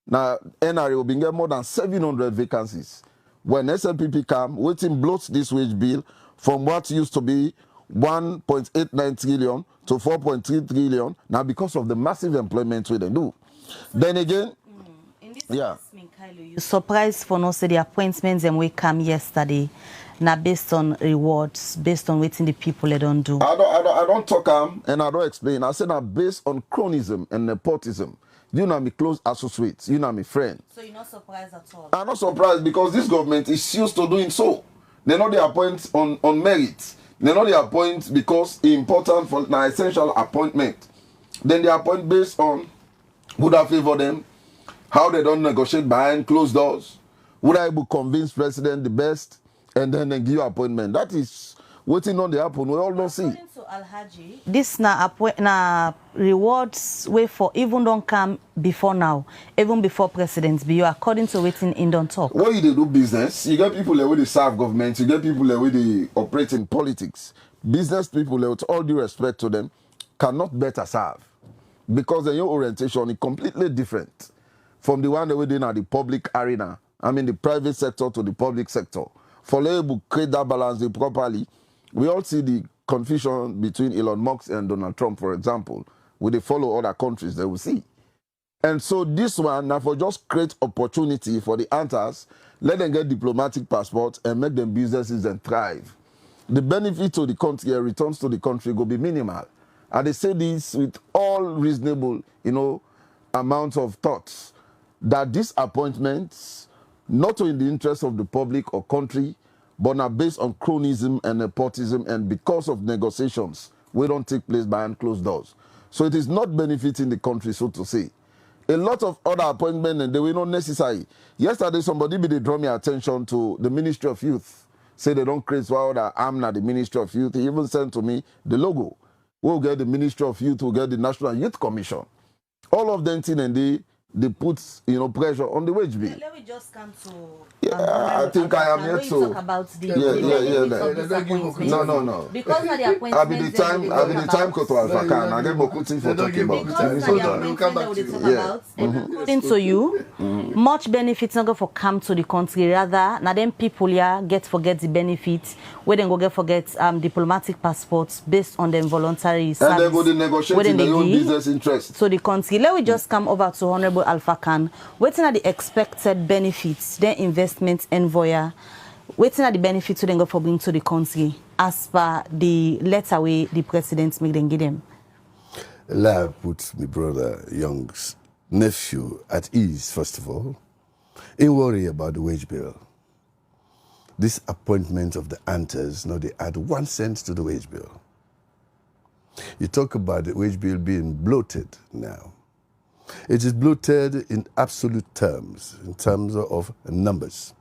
Speaker 4: now NRA will be get more than 700 vacancies. When SLPP come, waiting bloats this wage bill from what used to be 1.89 trillion to 4.3 trillion now because of the massive employment we they do. Then again,
Speaker 2: in this
Speaker 4: yeah.
Speaker 2: case, Minkailu, you surprised for no say the appointments and we come yesterday now based on rewards, based on waiting the people they don't do.
Speaker 4: I don't talk and I don't explain. I say now based on cronyism and nepotism. You know me close associates, you know me friend.
Speaker 2: So you're not surprised at all?
Speaker 4: I'm not surprised because this government is used to doing so. They know they appoint on merit. They know they appoint because it's important for an essential appointment. Then they appoint based on would I favor them, how they don't negotiate behind closed doors, would I able convince president the best, and then they give you appointment. That is waiting on the happen. We all don't see.
Speaker 2: According to Alhaji, this na rewards way for even don't come before now, even before presidents be you according to waiting in don't talk.
Speaker 4: When you do business, you get people that they serve government, you get people that they operate in politics. Business people, with all due respect to them, cannot better serve. Because your orientation is completely different from the one that we did in the public arena. I mean the private sector to the public sector. For able to create that balance properly, we all see the confusion between Elon Musk and Donald Trump, for example. We they follow other countries that we see. And so this one, now for just create opportunity for the hunters, let them get diplomatic passports and make them businesses and thrive. The benefit to the country and returns to the country will be minimal. And they say this with all reasonable, amounts of thoughts, that these appointments, not in the interest of the public or country, but are based on cronyism and nepotism, and because of negotiations, we don't take place behind closed doors. So it is not benefiting the country, so to say. A lot of other appointments, and they were not necessary. Yesterday, somebody they draw me attention to the Ministry of Youth. Say they don't create while I'm not the Ministry of Youth. He even sent to me the logo. We'll get the Ministry of Youth, we'll get the National Youth Commission. All of them thing and they put pressure on the wage bill.
Speaker 2: Let me just come to.
Speaker 4: I think I am here to.
Speaker 2: Talk about the
Speaker 4: No.
Speaker 2: Because of the appointment.
Speaker 4: I'll be the time go to Alpha. I get Bokuti for talking about.
Speaker 2: According to you, much benefits not go for come to the country. Rather, now them people here forget the benefits. Where they go forget diplomatic passports based on them voluntary service.
Speaker 4: And they go to negotiate in their own business interest.
Speaker 2: So the country. Let me just come over to Honorable Alpha Khan. Waiting at the expected benefits, then investment envoy. Waiting at the benefits to then go for bring to the country as per the letter way the president make them give them.
Speaker 5: Allah put my brother Young's nephew at ease, first of all. Ain't worry about the wage bill. This appointment of the antas, now they add 1 cent to the wage bill. You talk about the wage bill being bloated now. It is bloated in absolute terms, in terms of numbers.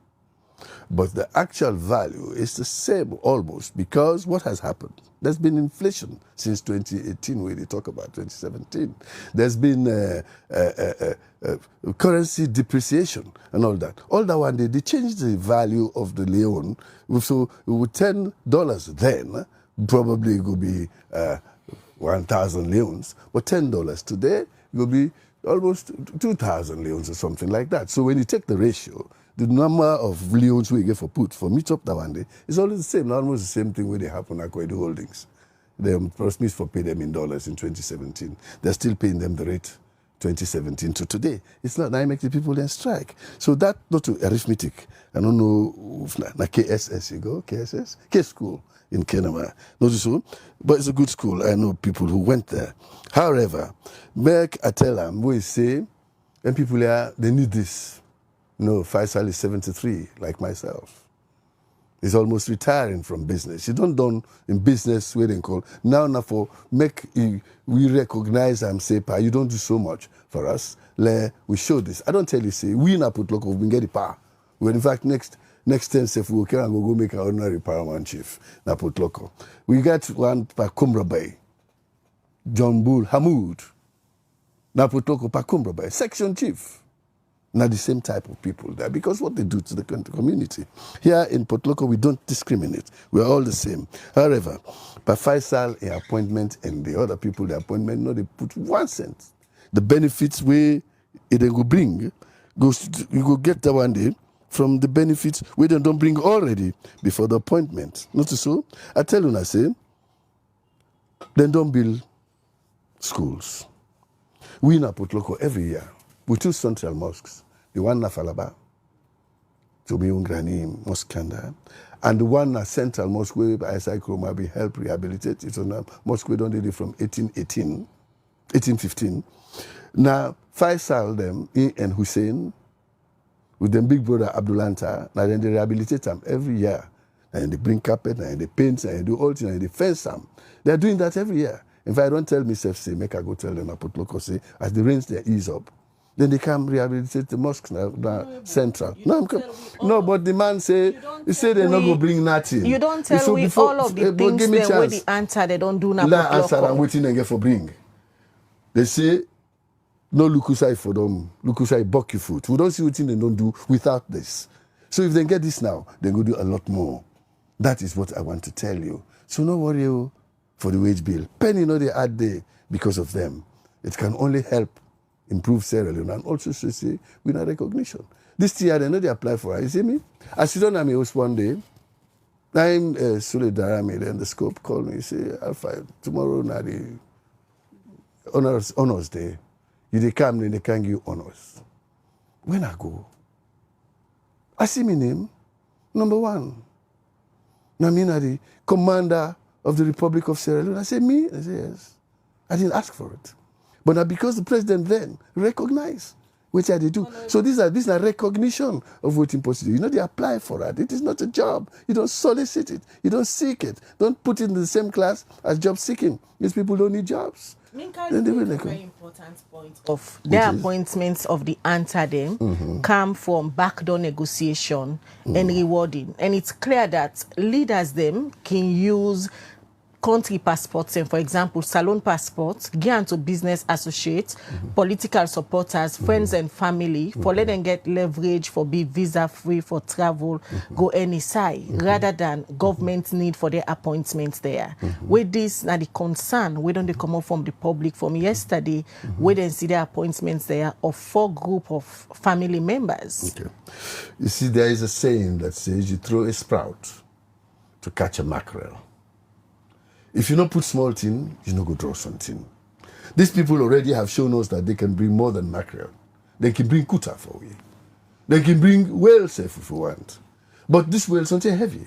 Speaker 5: But the actual value is the same almost, because what has happened? There's been inflation since 2018, where they talk about 2017. There's been currency depreciation and all that. All that one day, they changed the value of the leon. So with $10 then, probably it will be 1,000 leons. But $10 today, it will be almost 2,000 leons or something like that. So when you take the ratio, the number of leons we get for meet up that one day is always the same, almost the same thing where they happen at Kwedu Holdings. They promised for pay them in dollars in 2017. They're still paying them the rate 2017 to today. It's not now make the people then strike. So that not to arithmetic. I don't know if na KSS you go, KSS? K school in Kenema. Not so, but it's a good school. I know people who went there. However, make I tell them, we say, and people here, they need this. No, Faisal is 73, like myself. He's almost retiring from business. You don't done in business where they call. Now for we recognize and say, pa, you don't do so much for us. We show this. I don't tell you, say, we na put local, we get the power. Well, in fact, next 10 if we can go make an ordinary paramount chief. Na put local. We got one pa Kumbra Bay. John Bull Hamoud. Na put local pa Kumbra Bay. Section chief. Not the same type of people there, because what they do to the community. Here in Port Loko, we don't discriminate. We're all the same. However, by Faisal, an appointment, and the other people, the appointment, no, they put 1 cent. The benefits where they go bring, you go get that one day from the benefits where they don't bring already before the appointment. Not so? I tell you, I say, then don't build schools. We in Port Loko every year, with 2 central mosques. The one na Falaba, Tobi Mosque Kanda, and the one na Central Mosque where ISI Kroma be help rehabilitate. It's on a mosque we don't did it from 1815. Now, Faisal them, and Hussein, with them big brother Abdulanta, now then they rehabilitate them every year. And they bring carpet, and they paint, and they do all things, and they fence them. They're doing that every year. If I don't tell myself, say, make I go tell them, I put local, say, as the rains they ease up, then they come rehabilitate the mosques now, central. No, but the man say, he say they not go bring nothing.
Speaker 1: You don't tell me all of the things there where the answer they don't do now.
Speaker 5: La answer I'm waiting and get for bring. They say, no lukusai for them, lukusai buck your foot. We don't see what they don't do without this. So if they get this now, they go do a lot more. That is what I want to tell you. So no worry for the wage bill. Penny they add there because of them. It can only help improve Sierra Leone and also say with a recognition. This year they know they apply for it. You see me? I sit on my house one day. I'm Sule Darami, then the scope called me. He say, Alpha, tomorrow na the honors day. You they come, then they can give honors. When I go, I see my name, number 1. Now me na the commander of the Republic of Sierra Leone. I say, me? I say, yes. I didn't ask for it. But now because the president then recognized, which I did do. So these are recognition of voting procedure. You know, they apply for that. It is not a job. You don't solicit it. You don't seek it. Don't put it in the same class as job seeking. These people don't need jobs.
Speaker 1: Minkailu made a very important point of their appointments of the them come from backdoor negotiation and rewarding. And it's clear that leaders them can use country passports and, for example, salon passports, given to business associates, political supporters, friends and family, for let them get leverage for be visa-free for travel, go any side, rather than government need for their appointments there. With this, now the concern, we don't come up from the public from yesterday, we didn't see their appointments there of 4 group of family members.
Speaker 5: Okay. You see, there is a saying that says you throw a sprout to catch a mackerel. If you don't put small thing, you don't go draw something. These people already have shown us that they can bring more than mackerel. They can bring kuta for you. They can bring whales if you want. But these whales aren't heavy.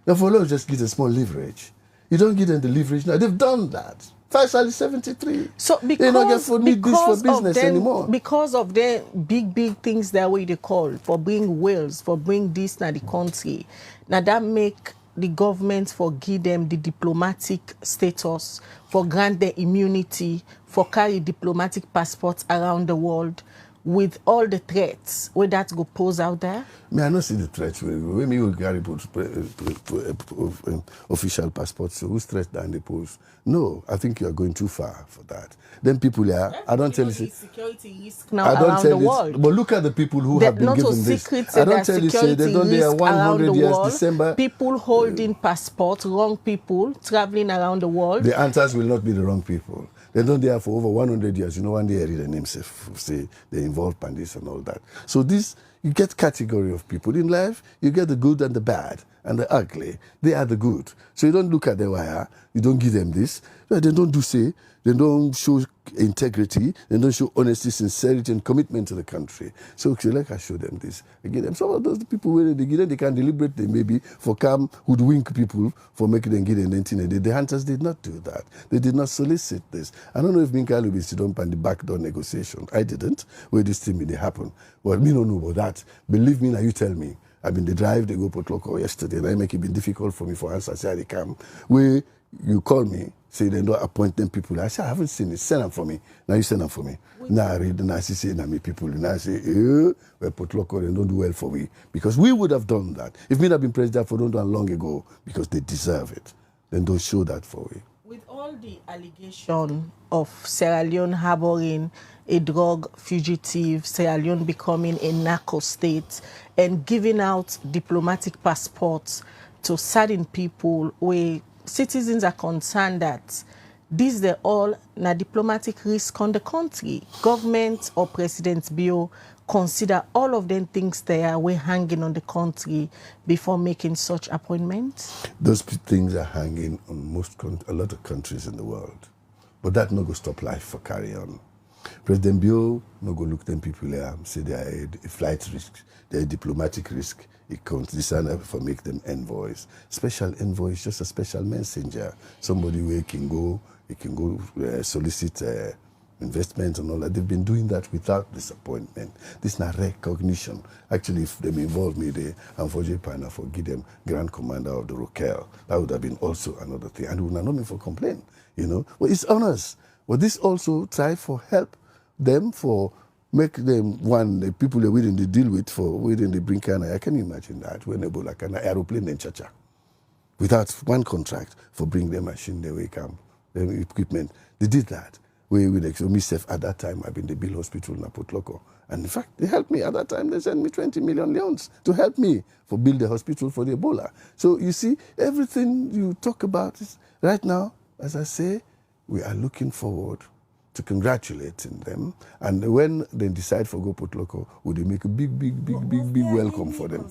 Speaker 5: Therefore, Lord just give a small leverage. You don't give them the leverage now. They've done that. Faisal is 73.
Speaker 1: So
Speaker 5: they don't get for need this for business anymore.
Speaker 1: Because of the big things that way they call for bring whales, for bring this now the country. Now that make the government for give them the diplomatic status, for grant their immunity, for carry diplomatic passports around the world with all the threats where that go pose out there?
Speaker 5: I don't see the threats. When we will carry official passports, so who's threat down the post? No, I think you are going too far for that. Then people are, I don't tell you.
Speaker 1: Security risk now around the world.
Speaker 5: But look at the people who have been given this. I don't tell you, say they don't there 100 years, December.
Speaker 1: People holding passports, wrong people, traveling around the world.
Speaker 5: The answers will not be the wrong people. They don't there for over 100 years. You know, one day I read the names, say they involve pandits and all that. So this, you get category of people in life. You get the good and the bad and the ugly. They are the good. So you don't look at the wire. You don't give them this. They don't do say. They don't show integrity. They don't show honesty, sincerity, and commitment to the country. So like I show them this. I give them some of those people where they give them, they can deliberate them maybe for come hoodwink people for making them give them anything. The hunters did not do that. They did not solicit this. I don't know if Minkailu will sit up on the backdoor negotiation. I didn't. Where this thing may happen. Well, me don't know about that. Believe me now, you tell me. I mean, they drive, they go Port Loco yesterday, and I make it been difficult for me for answer. Say they come. Where you call me, say they don't appoint them people. I say, I haven't seen it. Send them for me. Now you send them for me. Now I read, and I say, now me people. And I say, well, Port Loco, they don't do well for me. Because we would have done that. If me had been president for don't do long ago, because they deserve it. Then don't show that for me.
Speaker 1: With all the allegation of Sierra Leone harboring a drug fugitive, Sierra Leone becoming a narco state, and giving out diplomatic passports to certain people where citizens are concerned that these are all na diplomatic risk on the country. Government or President Bio consider all of them things there were hanging on the country before making such appointments?
Speaker 5: Those things are hanging on a lot of countries in the world. But that no go stop life for carry on. President Bio no go look them people there, say they are a flight risk, they are a diplomatic risk. It comes design for make them envoys. Special envoy is just a special messenger. Somebody where can go solicit investment and all that. They've been doing that without disappointment. This is not recognition. Actually, if they involve me, they unfortunately partner for give them Grand Commander of the Rokel. That would have been also another thing. And they would not know me for complaint, you know. Well, it's honest. But this also try for help them for make them the people they're willing to deal with for willing to bring Kana. I can imagine that when Ebola can aeroplane in Chacha. Without one contract for bring their machine, they will come, their equipment. They did that. So myself at that time, I've been the Bill Hospital in Port Loco. And in fact, they helped me at that time. They sent me 20 million leons to help me for build the hospital for the Ebola. So you see, everything you talk about is right now, as I say, we are looking forward to congratulating them. And when they decide for go Port Loco, would they make a big welcome for them.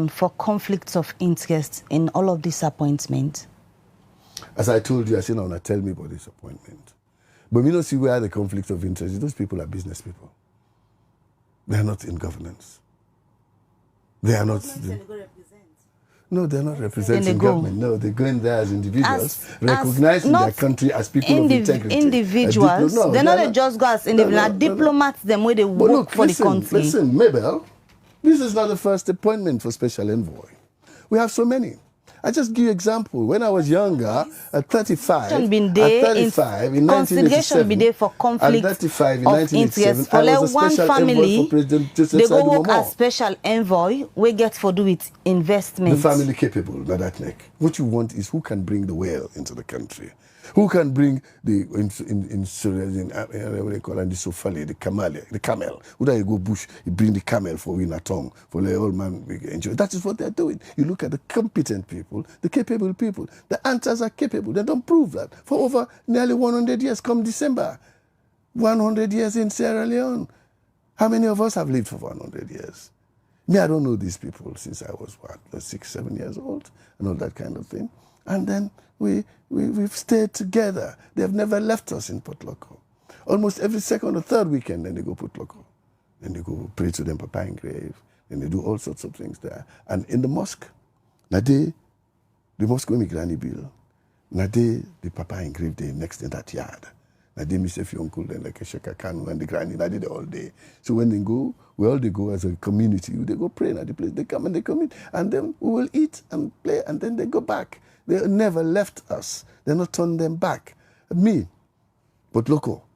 Speaker 2: For conflicts of interest in all of these appointments?
Speaker 5: As I told you, I said, now tell me about this appointment. But we don't see where the conflict of interest. Those people are business people. They are not in governance. They are not. No, they're not representing government. No, they're going there as individuals, recognizing their country as people of integrity.
Speaker 2: Individuals. They're not just go as individuals. Diplomats, them where they work for the country.
Speaker 5: Listen, Mabel, this is not the first appointment for special envoy. We have so many. I just give you example. When I was younger, at 35,
Speaker 2: been
Speaker 5: at
Speaker 2: there
Speaker 5: 35 in
Speaker 2: consideration
Speaker 5: 1987,
Speaker 2: be there for conflict
Speaker 5: at 35 in
Speaker 2: of
Speaker 5: 1987,
Speaker 2: interest. For
Speaker 5: I was
Speaker 2: like
Speaker 5: a
Speaker 2: one
Speaker 5: special envoy
Speaker 2: family,
Speaker 5: for President Joseph
Speaker 2: they go
Speaker 5: Saidu
Speaker 2: work as
Speaker 5: Momo.
Speaker 2: special envoy. We get for do with investment.
Speaker 5: The family capable, not that neck. What you want is who can bring the whale into the country. Who can bring the what they call it, the sofali, the camel. Who do you go bush? You bring the camel for win a tongue for the old man enjoy. That is what they're doing. You look at the competent people, the capable people. The answers are capable. They don't prove that for over nearly 100 years. Come December, 100 years in Sierra Leone. How many of us have lived for 100 years? Me, I don't know these people since I was, 6, 7 years old, and all that kind of thing. And then we've stayed together. They have never left us in Port Loko. Almost every second or third weekend, then they go Port Loko. Then they go pray to them Papa in grave. Then they do all sorts of things there. And in the mosque, the mosque with me granny bill, the Papa in grave day next in that yard. They miss if your uncle then like a Shaka Kanu and the granny, I did it all day. So when they go, they go as a community. They go pray at the place. They come and they come in, and then we will eat and play, and then they go back. They never left us. They're not turned them back. Me, but local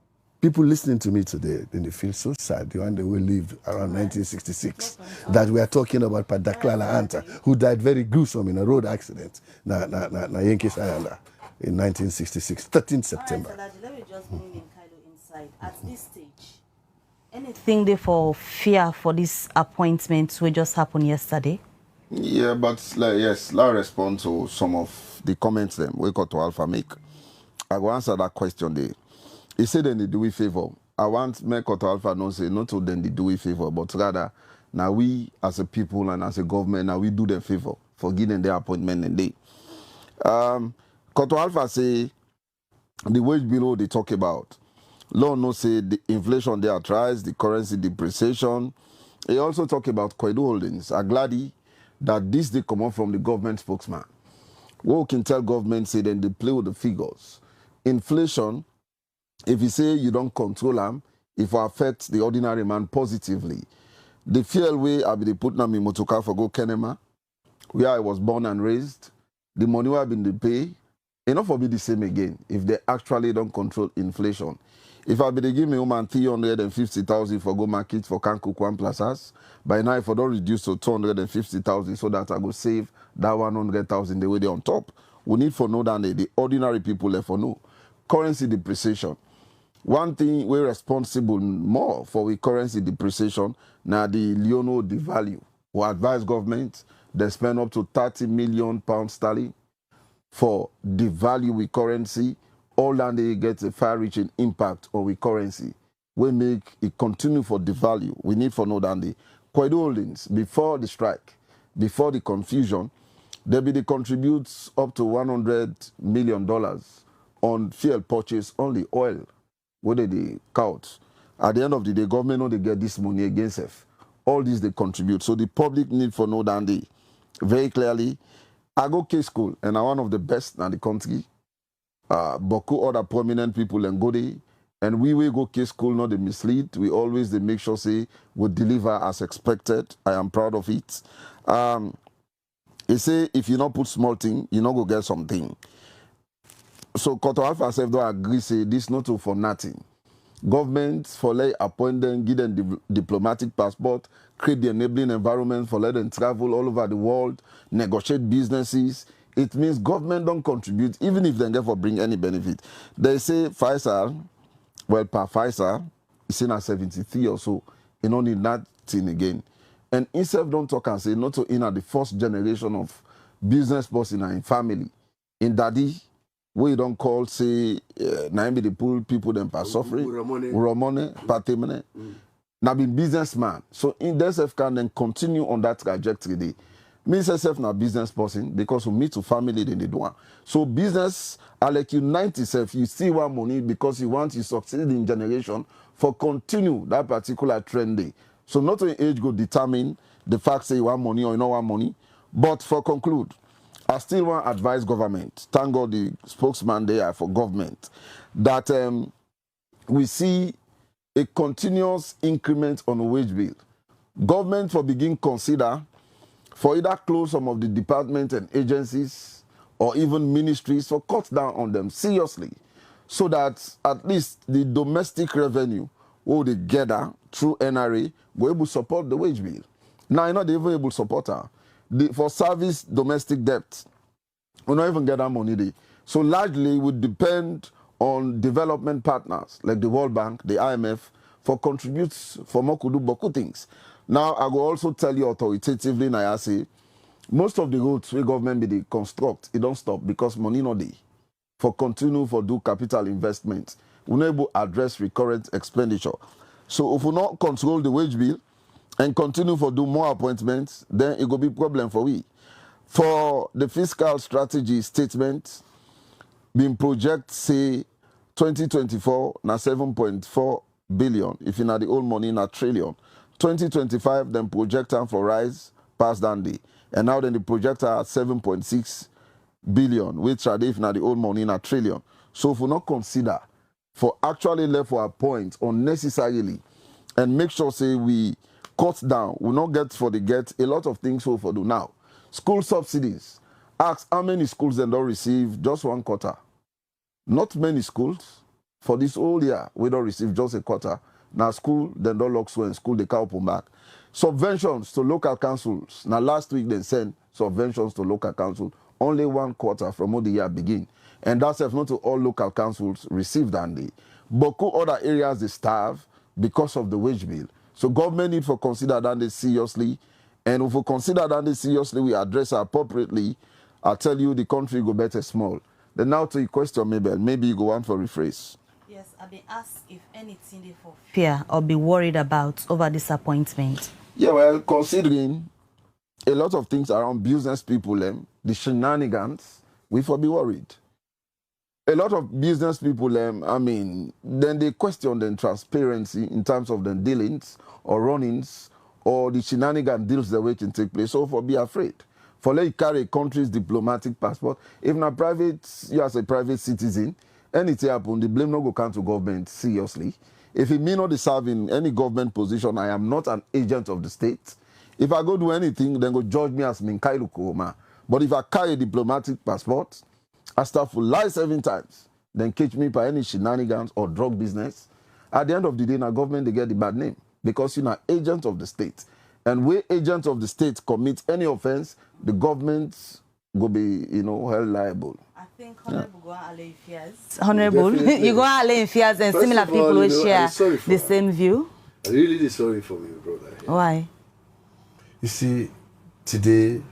Speaker 5: people listening to me today, then they feel so sad. The one that we lived around 1966, that we are talking about Padaklala Anta, who died very gruesome in a road accident na Yankees Island in 1966, 13th September.
Speaker 2: Let me just bring Minkailu inside. At this stage, anything there for fear for this appointment which just happened yesterday?
Speaker 4: Yeah, but let's respond to some of the comments them we got to Alpha make. I will answer that question there. He said then they do we favor. I want make to Alpha not say not to then they do we favor, but rather now we as a people and as a government now we do them favor for giving their appointment and day. Koto Alpha say the wage below they talk about. Law no say the inflation there tries, the currency depreciation. He also talk about Kwedu Holdings. I'm glad that this they come out from the government spokesman. What we can tell government say then they play with the figures. Inflation, if you say you don't control them, it will affect the ordinary man positively. The fuel way I be they put them in motoka for go Kenema, where I was born and raised, the money I been they pay, enough for be the same again if they actually don't control inflation. If I be they give me 350,000 for go market for Kankukwan plazas, by now if I don't reduce to 250,000 so that I go save that 100,000 the way they on top, we need for know that the ordinary people left for know. Currency depreciation. One thing we're responsible more for with currency depreciation, now the Leono devalue. We advise government, they spend up to 30 million pounds sterling for devalue with currency. All that they get a far-reaching impact on with currency. We make it continue for devalue. We need for know that the Kwedu Holdings, before the strike, before the confusion, they contributes up to $100 million on fuel purchase only, oil. What they count? At the end of the day, government know they get this money against us. All these they contribute. So the public need for know that they very clearly. I go K school and I'm one of the best in the country. Boku other prominent people and go there. And we will go K school, not they mislead. We always they make sure say we deliver as expected. I am proud of it. They say if you not put small thing, you not go get something. So Koto Alpha self don't agree say this not for nothing. Government for let appoint them, give them diplomatic passport, create the enabling environment for let them travel all over the world, negotiate businesses. It means government don't contribute, even if they never bring any benefit. They say Faisal, well, per Faisal, is in at 73 or so, you don't need that thing again. And instead don't talk and say not to in at the first generation of business person in family. In daddy, we don't call say na be the pool people them per suffering, Ramone, Patemene. Now be businessman. So in themself can then continue on that trajectory. They me self na business person because we meet to family then they do one. So business I like you 90 self, you still want money because you want to succeed in generation for continue that particular trend day. So not only age go determine the fact say you want money or you don't want money, but for conclude, I still want to advise government, thank God the spokesman there for government, that we see a continuous increment on the wage bill. Government for begin consider for either close some of the departments and agencies or even ministries, for cut down on them seriously, so that at least the domestic revenue will they gather through NRA go able to support the wage bill. Now, you're not even able to support her. For service domestic debt, we not even get that money there. So largely would depend on development partners like the World Bank, the IMF, for contributes for more could do boku things. Now, I will also tell you authoritatively, now I say, most of the roads where government be they construct, it don't stop because money not there. For continue for do capital investment, we're not able to address recurrent expenditure. So if we not control the wage bill and continue for do more appointments, then it will be problem for we. For the fiscal strategy statement, being project say 2024 na 7.4 billion. If you know the old money na trillion. 2025 then project time for rise past that day. And now then the projector at 7.6 billion, which are if now the old money na trillion. So if we not consider for actually left for a point unnecessarily and make sure say we cut down, we not get for the get a lot of things so for do now. School subsidies. Ask how many schools they don't receive just 1 quarter. Not many schools for this whole year we don't receive just a quarter. Now school then don't lock so in school they can't open back. Subventions to local councils. Now last week they sent subventions to local council only 1 quarter from when the year begin. And that's if not to all local councils receive that day. Boku other areas they starve because of the wage bill. So government need to consider that they seriously. And if we consider that they seriously, we address it appropriately, I'll tell you the country go better small. Then now to your question, maybe you go on for rephrase.
Speaker 2: Yes, I've been asked if anything they for fear or be worried about over disappointment.
Speaker 4: Yeah, well, considering a lot of things around business people, the shenanigans, we for be worried. A lot of business people, I mean, then they question the transparency in terms of the dealings or runnings or the shenanigan deals the way it can take place. So for be afraid. For let you carry a country's diplomatic passport, if not private, you as a private citizen, anything happen, the blame no go count to government seriously. If it may not serve in any government position, I am not an agent of the state. If I go do anything, then go judge me as Minkailu Kohoma. But if I carry a diplomatic passport, I start for lie 7 times, then catch me by any shenanigans or drug business. At the end of the day, now government they get the bad name because you're not agent of the state. And where agents of the state commit any offense, the government will be, held liable.
Speaker 2: I think Honorable go and allay fears. Honorable, you go and allay fears and
Speaker 5: First
Speaker 2: similar
Speaker 5: of all,
Speaker 2: people will share
Speaker 5: the
Speaker 2: the same view.
Speaker 5: I'm really sorry for me, brother.
Speaker 2: Why?
Speaker 5: You see, today,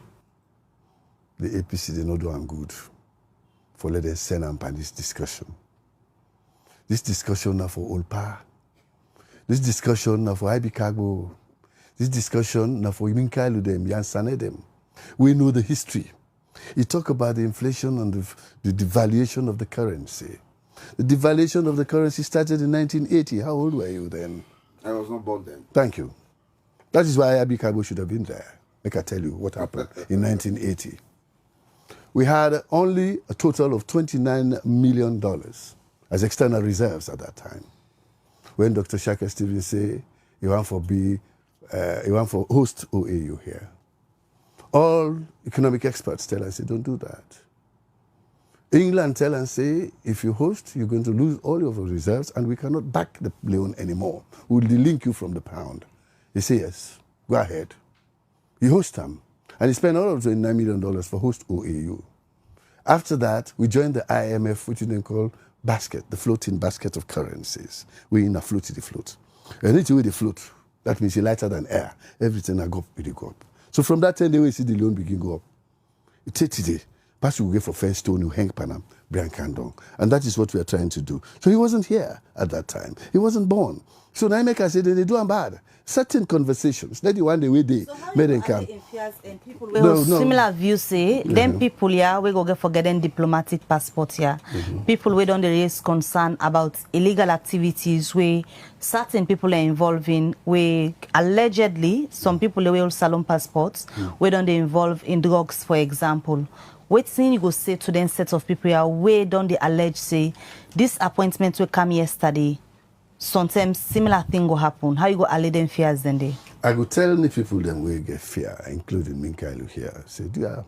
Speaker 5: the APC, they not do I'm good for let them send up on this discussion. This discussion now for all power. This discussion now for IB Cargo. This discussion now for Minkailu them, Yansane them. We know the history. You talk about the inflation and the devaluation of the currency. The devaluation of the currency started in 1980. How old were you then?
Speaker 3: I was not born then.
Speaker 5: Thank you. That is why IB Cargo should have been there. I can tell you what happened in 1980. We had only a total of $29 million as external reserves at that time. When Dr. Shaka Stevens say he want for host OAU here. All economic experts tell us, say, don't do that. England tell us, say, if you host, you're going to lose all your reserves and we cannot back the loan anymore. We'll delink you from the pound. He say, yes, go ahead. You host them. And he spent all of $29 million for host OAU. After that, we joined the IMF, which we then call basket, the floating basket of currencies. We're in a floaty float. And it's with the float. That means you're lighter than air. Everything I go up, really go up. So from that time, they will see the loan begin go up. It's today. Pass will get for first stone, you hang panam, Brian Kandong. And that is what we are trying to do. So he wasn't here at that time. He wasn't born. So Naimeka said they do them bad. Certain conversations. That the one day we did.
Speaker 2: So how
Speaker 5: made
Speaker 2: you
Speaker 5: them come.
Speaker 2: and people with similar views say, them people here, we go get for getting diplomatic passport here. People we don't raise concern about illegal activities where certain people are involved in, where allegedly some people will salon passports, we don't involve in drugs, for example. What thing you go say to them set of people here, where don't they allege say, this appointment will come yesterday, sometimes similar thing will happen. How you go allay them fears then they?
Speaker 5: I could tell the people them we get fear, including Minkailu here. Say, yeah,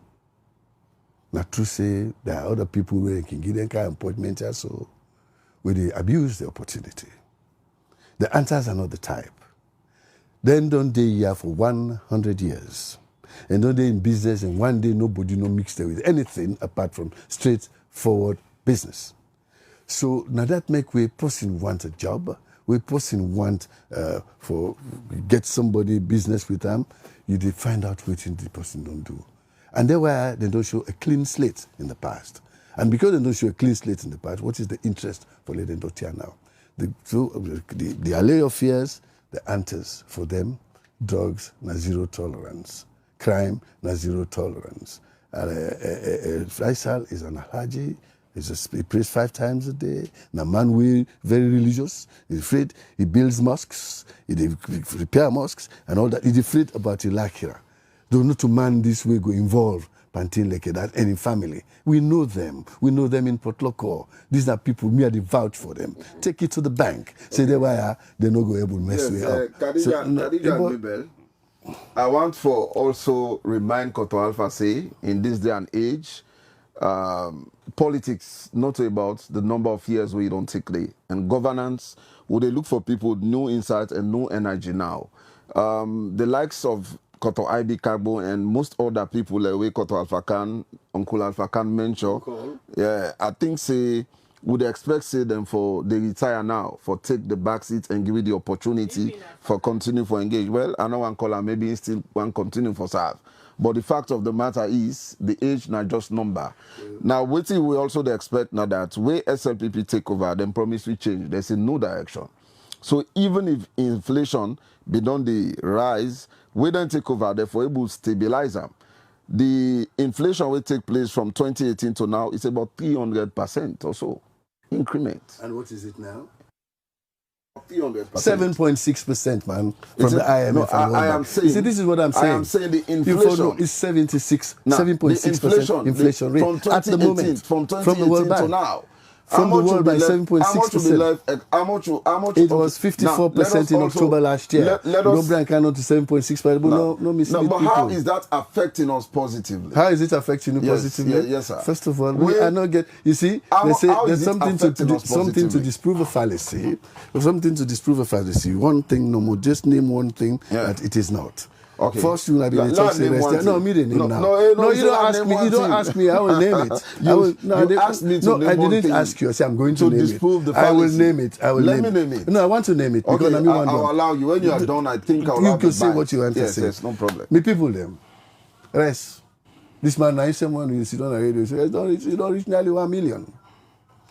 Speaker 5: not true say there are other people where can give them kind of appointment so where they abuse the opportunity. The answers are not the type. Then don't they here for 100 years. And don't they in business and one day nobody no mix there with anything apart from straightforward business. So now that make we person want a job, we person want for get somebody business with them, you they find out what the person don't do. And that's why they don't show a clean slate in the past. And because they don't show a clean slate in the past, what is the interest for letting Dotia now? The allay of fears, the answers for them, drugs, na zero tolerance. Crime, na zero tolerance. Faisal is an alhaji, he prays 5 times a day. Na man we very religious. He's afraid he builds mosques, he repair mosques, and all that. He's afraid about Ilakira. Do not to man this way go involve Pantin like that any family. We know them. We know them in Potloko. These are people, me are the vouch for them. Take it to the bank. Say they why they no go able to mess with up.
Speaker 4: Khadija, I want for also remind Koto Alpha say in this day and age, politics not about the number of years we don't take there. And governance, would they look for people with new insight and new energy now? The likes of Koto IB Kagbo and most other people like way Koto Alpha Khan, Uncle Alpha Khan mention. Yeah, I think say would expect say them for they retire now for take the back seat and give it the opportunity for continue for engage. Well, I know one caller maybe still one continue for serve. But the fact of the matter is the age not just number. Now waiting we also expect now that way SLPP take over, then promise we change. There's a new direction. So even if inflation be done the rise, we don't take over, therefore able to stabilize them. The inflation will take place from 2018 to now, it's about 300% or so increment.
Speaker 5: And what is it now?
Speaker 4: 300%.
Speaker 5: 7.6%, man, from the IMF.
Speaker 4: No, I am saying.
Speaker 5: You see, this is what I'm saying.
Speaker 4: I am saying the inflation
Speaker 5: is 76,
Speaker 4: now,
Speaker 5: 7.6% inflation rate
Speaker 4: from
Speaker 5: at the moment.
Speaker 4: From 2018 to now.
Speaker 5: From the world by 7.6%.
Speaker 4: How much?
Speaker 5: It was 54% in October last year. Go bring cannot to 7.6%. No mislead
Speaker 4: but
Speaker 5: people.
Speaker 4: how is that affecting us positively?
Speaker 5: How is it affecting you positively?
Speaker 4: Yes, sir.
Speaker 5: First of all, we are not get. You see, they say there's something to disprove a fallacy. Something to disprove a fallacy. One thing, no more. Just name one thing that it is not. Okay. First, you will be the talk rest. No, me the name now. No, you don't ask me. You don't ask me. I will name it.
Speaker 4: You asked me to name one thing.
Speaker 5: No, I didn't ask you. I said I'm going to name it. I will name it.
Speaker 4: Let me name it.
Speaker 5: No, I want to name it because I'm one.
Speaker 4: I'll allow you. When you are done, I think I'll allow you.
Speaker 5: You can say what you want to say.
Speaker 4: Yes, no problem.
Speaker 5: Me people them. Rest. This man, now someone you sit on the radio. You don't reach nearly 1 million.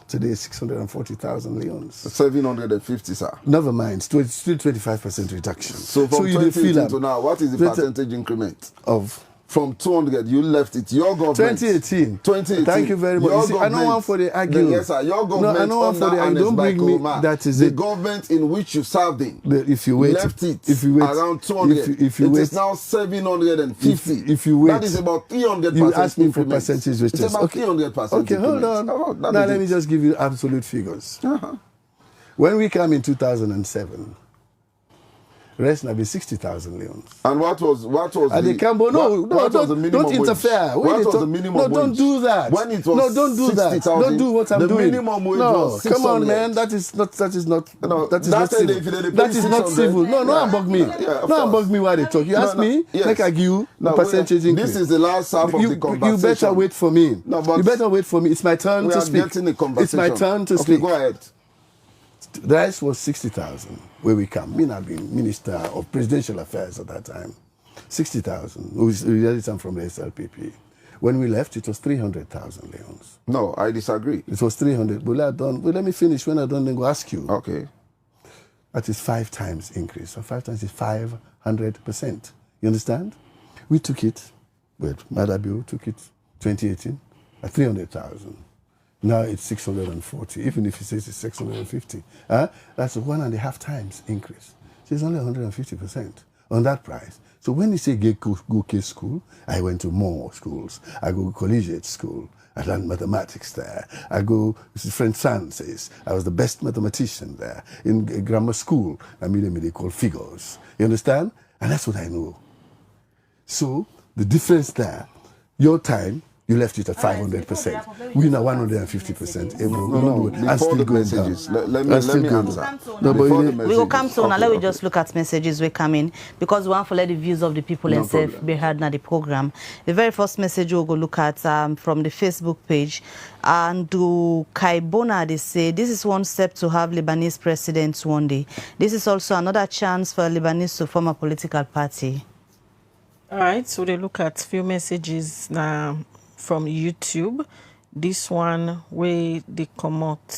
Speaker 5: Today, 640,000 leons.
Speaker 4: 750, sir.
Speaker 5: Never mind. Still 25% reduction.
Speaker 4: So from 2018 to now, what is the percentage increment?
Speaker 5: Of?
Speaker 4: From 200, you left it. Your government.
Speaker 5: 2018. Thank you very much. You see, I don't want for the argument.
Speaker 4: Yes, sir. Your government.
Speaker 5: No, I don't want for the argument. Don't bring me. That is
Speaker 4: the government in which you served in.
Speaker 5: If you wait,
Speaker 4: left it.
Speaker 5: If you wait,
Speaker 4: around 200. If you wait, it is now 750.
Speaker 5: If you wait,
Speaker 4: that is about 300%.
Speaker 5: You ask me for percentage.
Speaker 4: It's about 300%.
Speaker 5: Okay, hold on. Now let me just give you absolute figures. When we come in 2007. Rest now be 60,000 leons.
Speaker 4: And what was
Speaker 5: the Cambo? Don't interfere.
Speaker 4: What was the minimum wage?
Speaker 5: No, don't do that.
Speaker 4: When it was
Speaker 5: no, don't do that. Don't do what I'm doing.
Speaker 4: The minimum wage was 600.
Speaker 5: Come on, man. That is not civil. That is not civil. No, unbug me. No, unbug me while they talk. You ask me, make I give you percentage increase.
Speaker 4: This is the last half of the conversation.
Speaker 5: You better wait for me. You better wait for me. It's my turn to speak. It's my turn to speak.
Speaker 4: Okay, go ahead.
Speaker 5: The rice was 60,000 where we come. Me not being Minister of Presidential Affairs at that time. 60,000. We had it from the SLPP. When we left, it was 300,000 leons.
Speaker 4: No, I disagree.
Speaker 5: It was 300. But let me finish. When I'm done, then go ask you.
Speaker 4: Okay.
Speaker 5: That is 5 times increase. So 5 times is 500%. You understand? We took it, Madabu took it 2018 at 300,000. Now it's 640, even if he says it's 650. That's 1.5 times increase. So it's only 150% on that price. So when you say go K school, I went to more schools. I go collegiate school. I learned mathematics there. I go French sciences. I was the best mathematician there. In grammar school, I made they call figures. You understand? And that's what I know. So the difference there, your time, you left it at 500%. We now 150%.
Speaker 4: No, before the messages, let me answer.
Speaker 5: No, but
Speaker 4: Before the
Speaker 2: We will come
Speaker 4: messages.
Speaker 2: to now.
Speaker 4: Okay,
Speaker 2: Let me
Speaker 4: okay.
Speaker 2: just look at messages we come in because we want to let the views of the people
Speaker 4: No
Speaker 2: and self
Speaker 4: problem.
Speaker 2: be heard in the program. The very first message we'll go look at from the Facebook page. And to Kaibona, they say, this is one step to have Lebanese presidents one day. This is also another chance for Lebanese to form a political party.
Speaker 1: All right, so they look at few messages now from YouTube. This one where they come out.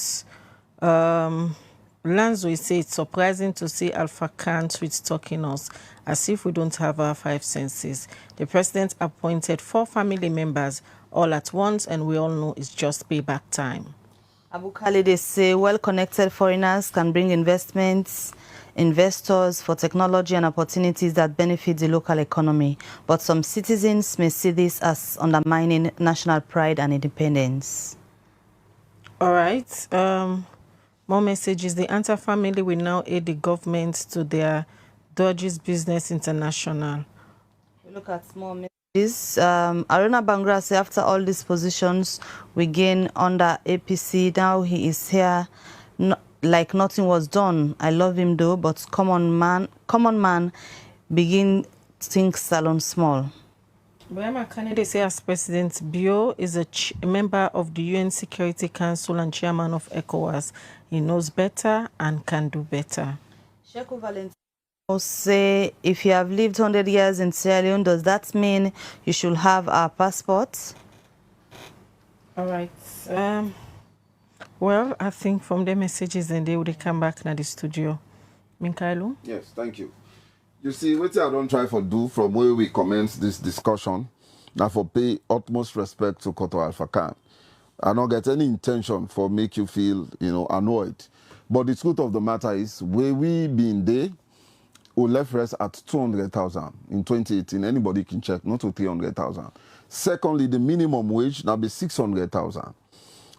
Speaker 1: Lanzo will say it's surprising to see Alpha Khan tweet talking us as if we don't have our 5 senses. The president appointed 4 family members all at once, and we all know it's just payback time.
Speaker 2: Abu Khalid, they say well-connected foreigners can bring investors for technology and opportunities that benefit the local economy. But some citizens may see this as undermining national pride and independence.
Speaker 1: All right. More messages. The Anta family will now aid the government to their Dodges Business International.
Speaker 2: We look at more messages. Aruna Bangra says after all these positions we gain under APC, now he is here like nothing was done. I love him though, but common man begin think salon small.
Speaker 1: Boyama Kennedy say as President Bio is a member of the UN Security Council and chairman of ECOWAS. He knows better and can do better.
Speaker 2: Sheku Valentino say if you have lived 100 years in Sierra Leone, does that mean you should have a passport?
Speaker 1: All right. Well, I think from the messages and they would come back to the studio. Minkailu?
Speaker 4: Yes, thank you. You see, what I don't try for do from where we commence this discussion, now for pay utmost respect to Koto Alpha Khan. I don't get any intention for make you feel, annoyed. But the truth of the matter is, where we been there, we left rest at 200,000 in 2018. Anybody can check, not to 300,000. Secondly, the minimum wage now be 600,000.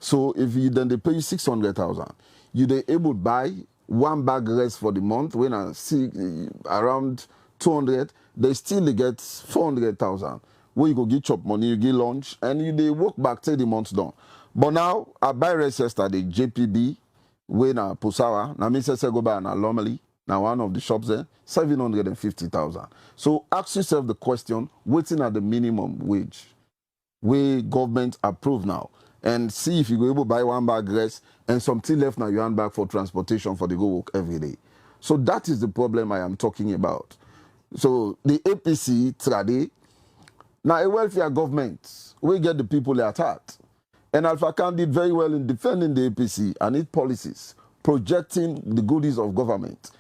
Speaker 4: So if you then they pay you 600,000, you they able to buy 1 bag rice for the month. When I see around 200, they still get 400,000. Where you go get chop money, you get lunch, and you they work back till the month's done. But now I buy rice yesterday, JPB, when I Pusawa, now Mr. Segoba and Alomali, now one of the shops there, 750,000. So ask yourself the question, waiting at the minimum wage, where government approve now, and see if you go able to buy 1 bag rice and something left now you hand back for transportation for the go work every day. So that is the problem I am talking about. So the APC trade, now a welfare government, we get the people at heart. And Alpha Khan did very well in defending the APC and its policies, projecting the goodies of government.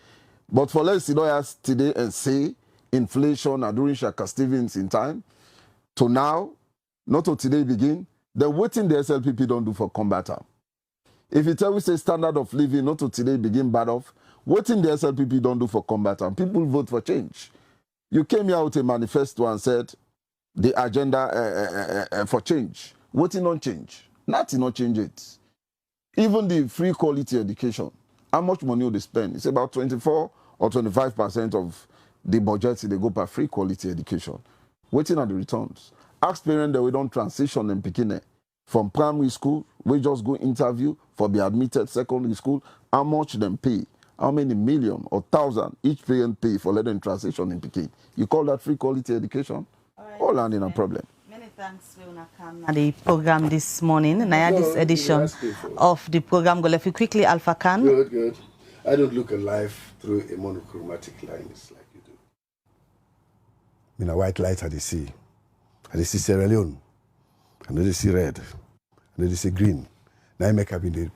Speaker 4: But for let's see lawyers today and say inflation and during Shaka Stevens in time, to now, not to today begin, the waiting the SLPP don't do for combatant. If you tell we say standard of living, not to today begin bad off, waiting the SLPP don't do for combatant. People vote for change. You came here with a manifesto and said the agenda for change. Waiting on change. Nothing not change it. Even the free quality education, how much money will they spend? It's about 24 or 25% of the budget they go for free quality education. Waiting on the returns. Ask parents that we don't transition them picking from primary school, we just go interview for be admitted secondary school, how much them pay, how many million or thousand each parent pay for letting transition in Peking. You call that free quality education? All landing a problem.
Speaker 2: Many thanks for coming at the program this morning. And I had this edition of the program. Go left you quickly, Alpha Khan.
Speaker 5: Good. I don't look at life through a monochromatic lens like you do. In a white light, I see. I see Sierra Leone. I know they see red. I know they see green. Now I make up in the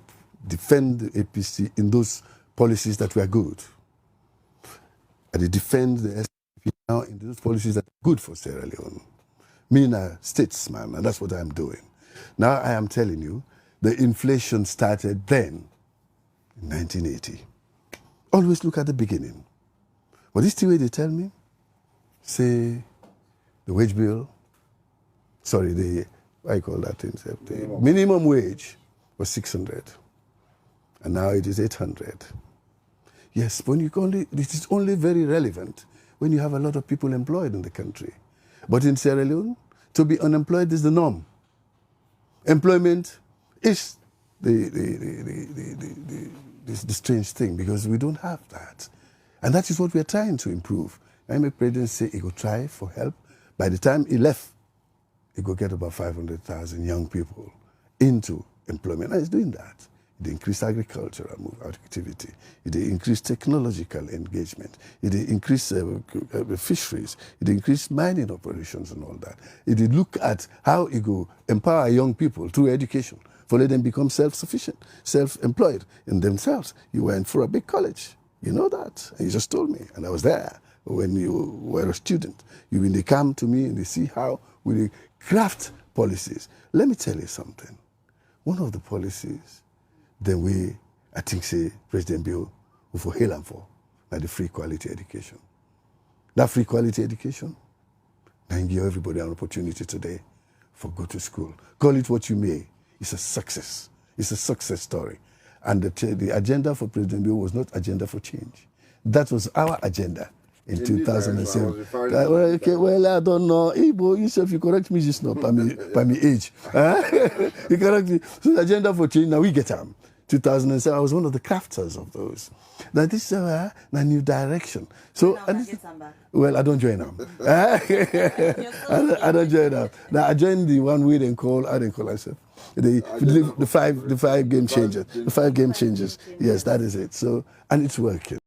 Speaker 5: defend the APC in those policies that were good. And they defend the SPP now in those policies that are good for Sierra Leone. Me a statesman, and that's what I'm doing. Now I am telling you, the inflation started then, in 1980. Always look at the beginning. But this the way they tell me, say the wage bill, sorry, the, what I call that thing, the minimum wage was 600. And now it is 800. Yes, when you only, it is only very relevant when you have a lot of people employed in the country. But in Sierra Leone, to be unemployed is the norm. Employment is the strange thing because we don't have that. And that is what we're trying to improve. I make president say he go try for help. By the time he left, he go get about 500,000 young people into employment. And he's doing that. It increased agricultural activity. It increased technological engagement. It increased fisheries. It increased mining operations and all that. It did look at how it go empower young people through education, for let them become self-sufficient, self-employed in themselves. You went for a big college. You know that. And you just told me. And I was there when you were a student. When they come to me and they see how we craft policies. Let me tell you something. One of the policies then I think, say, President Bill will for hail and for, like the free quality education. That free quality education, now give everybody an opportunity today for go to school. Call it what you may. It's a success. It's a success story. And the agenda for President Bill was not agenda for change. That was our agenda in 2007. Well, I don't know. Igbo, yourself, you correct me just now by me age. You correct me. So the agenda for change, now we get them. 2007, I was one of the crafters of those. Now this is a new direction. So, well, I don't join them. I don't join them. Now I joined the one we didn't call, I didn't call myself. The five game changers. The 5 game changers. Yes, that is it. So, and it's working.